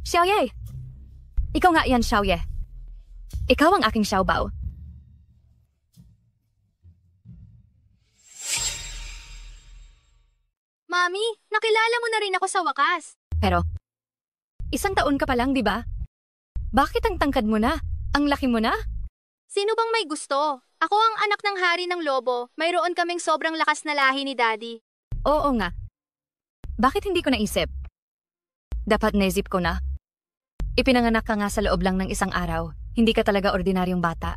Xiaoye! Ikaw nga yan, Xiaoye. Ikaw ang aking Xiaobao. Mami, nakilala mo na rin ako sa wakas. Pero, 1 taon ka pa lang, di ba? Bakit ang tangkad mo na? Ang laki mo na? Sino bang may gusto? Ako ang anak ng hari ng lobo. Mayroon kaming sobrang lakas na lahi ni Daddy. Oo nga. Bakit hindi ko naisip? Dapat naisip ko na. Ipinanganak ka nga sa loob lang ng 1 araw. Hindi ka talaga ordinaryong bata.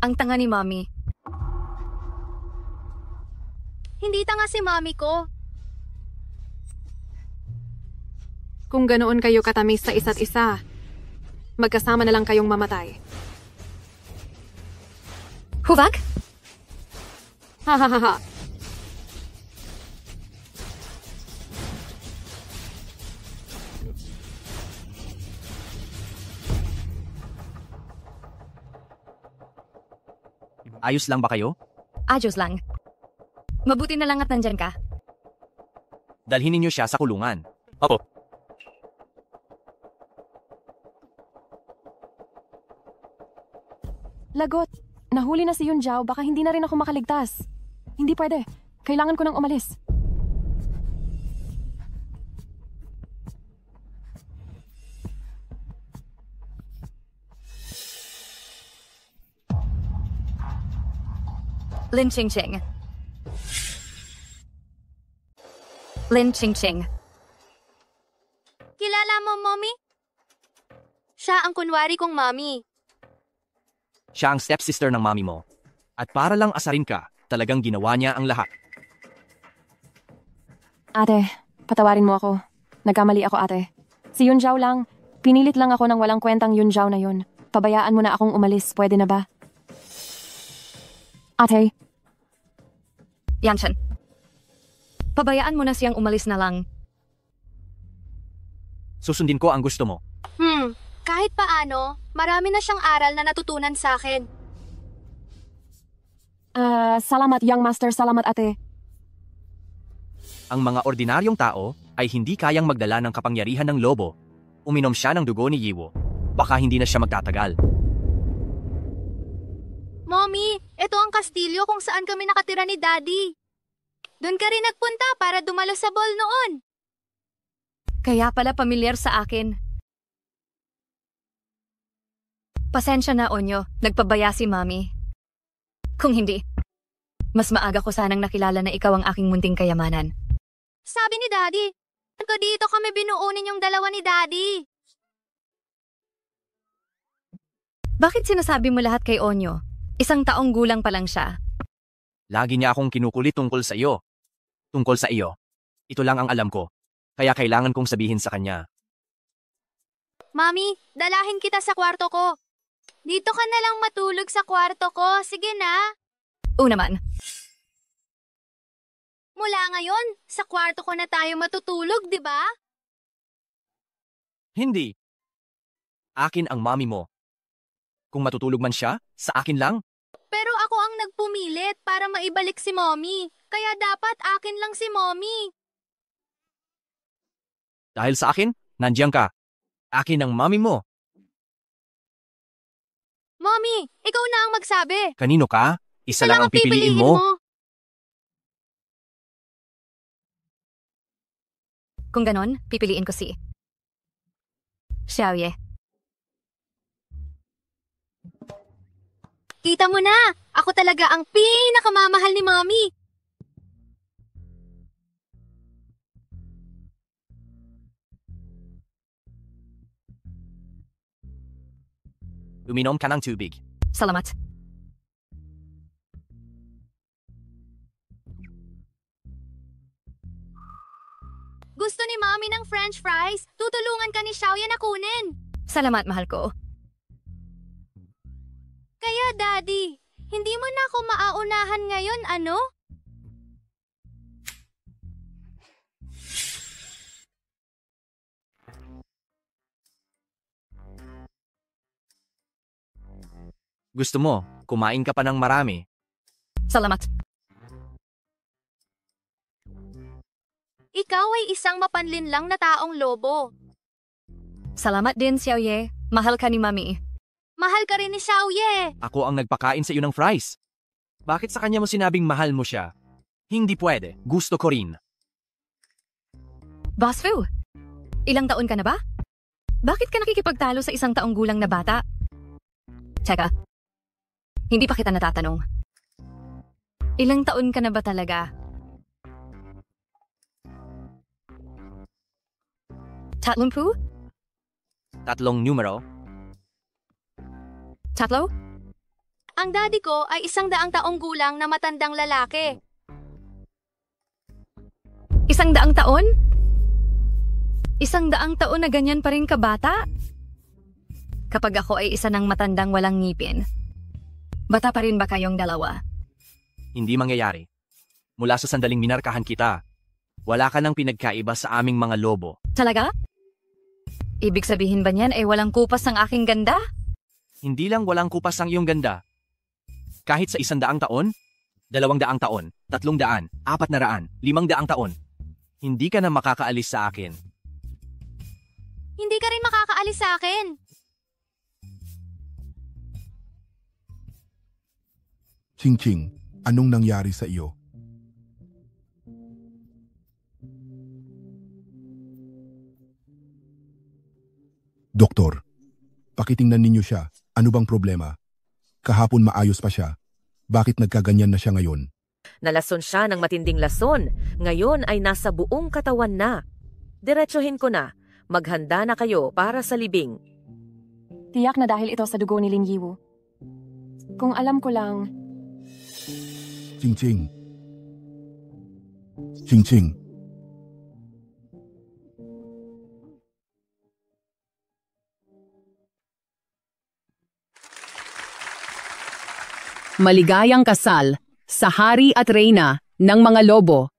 Ang tanga ni Mommy. Hindi tanga si Mami ko. Kung ganoon kayo katamis sa isa't isa, magkasama na lang kayong mamatay. Huwag? Ha ha ha ha. Ayos lang ba kayo? Ayos lang. Mabuti na lang at nandyan ka. Dalhin ninyo siya sa kulungan. Opo. Lagot, nahuli na si Yun Zhao, baka hindi na rin ako makaligtas. Hindi pwede. Kailangan ko nang umalis. Lin Qingqing. Lin Qingqing. Kilala mo, Mommy? Siya ang kunwari kong Mommy. Siya ang stepsister ng mami mo. At para lang asarin ka, talagang ginawa niya ang lahat. Ate, patawarin mo ako. Nagkamali ako, ate. Si Yun Zhao lang. Pinilit lang ako ng walang kwentang Yun Zhao na yun. Pabayaan mo na akong umalis, pwede na ba? Ate. Yanshan. Pabayaan mo na siyang umalis na lang. Susundin ko ang gusto mo. Kahit paano, marami na siyang aral na natutunan sa akin. Salamat, Young Master. Salamat, ate. Ang mga ordinaryong tao ay hindi kayang magdala ng kapangyarihan ng lobo. Uminom siya ng dugo ni Yiwu. Baka hindi na siya magtatagal. Mommy, ito ang kastilyo kung saan kami nakatira ni Daddy. Doon ka rin nagpunta para dumalo sa ball noon. Kaya pala pamilyar sa akin. Pasensya na, Onyo. Nagpabaya si Mami. Kung hindi, mas maaga ko sanang nakilala na ikaw ang aking munting kayamanan. Sabi ni Daddy, dito kami binuunin yung dalawa ni Daddy. Bakit sinasabi mo lahat kay Onyo? 1 taong gulang pa lang siya. Lagi niya akong kinukulit tungkol sa iyo. Tungkol sa iyo. Ito lang ang alam ko. Kaya kailangan kong sabihin sa kanya. Mami, dalahin kita sa kwarto ko. Dito ka na lang matulog sa kwarto ko. Sige na. Oo naman. Mula ngayon, sa kwarto ko na tayo matutulog, di ba? Hindi. Akin ang mami mo. Kung matutulog man siya, sa akin lang. Pero ako ang nagpumilit para maibalik si Mommy. Kaya dapat akin lang si Mommy. Dahil sa akin, nandiyan ka. Akin ang mami mo. Mommy, ikaw na ang magsabi. Kanino ka? Isa lang ang pipiliin mo. Kung ganon, pipiliin ko si Xiaoye. Kita mo na, ako talaga ang pinakamamahal ni Mommy. Uminom ka ng tubig. Salamat. Gusto ni Mommy ng French fries. Tutulungan ka ni Xiaoyan na kunin. Salamat, mahal ko. Kaya, Daddy, hindi mo na ako maaunahan ngayon, ano? Gusto mo, kumain ka pa ng marami. Salamat. Ikaw ay isang mapanlinlang na taong lobo. Salamat din, Xiaoye. Mahal ka ni Mami. Mahal ka rin ni Xiaoye. Ako ang nagpakain sa iyo ng fries. Bakit sa kanya mo sinabing mahal mo siya? Hindi pwede. Gusto ko rin. Boss Fu, ilang taon ka na ba? Bakit ka nakikipagtalo sa 1 taong gulang na bata? Teka, hindi pa kita natatanong. Ilang taon ka na ba talaga? Tatlumpu? 3 numero. 3? Ang daddy ko ay 100 taong gulang na matandang lalaki. 100 taon? 100 taon na ganyan pa rin kabata? Kapag ako ay isa ng matandang walang ngipin, bata pa rin ba kayong dalawa? Hindi mangyayari. Mula sa sandaling minarkahan kita, wala ka nang pinagkaiba sa aming mga lobo. Talaga? Ibig sabihin ba niyan ay walang kupas ang aking ganda? Hindi lang walang kupas ang iyong ganda. Kahit sa 100 taon, 200 taon, 300, 400, 500 taon, hindi ka na makakaalis sa akin. Hindi ka rin makakaalis sa akin. Ching-Ching, anong nangyari sa iyo? Doktor, pakitingnan ninyo siya. Ano bang problema? Kahapon maayos pa siya. Bakit nagkaganyan na siya ngayon? Nalason siya ng matinding lason. Ngayon ay nasa buong katawan na. Diretsuhin ko na. Maghanda na kayo para sa libing. Tiyak na dahil ito sa dugo ni Lin Yiwu. Kung alam ko lang... Ching-Ching. Ching-Ching. Maligayang kasal sa hari at reyna ng mga lobo.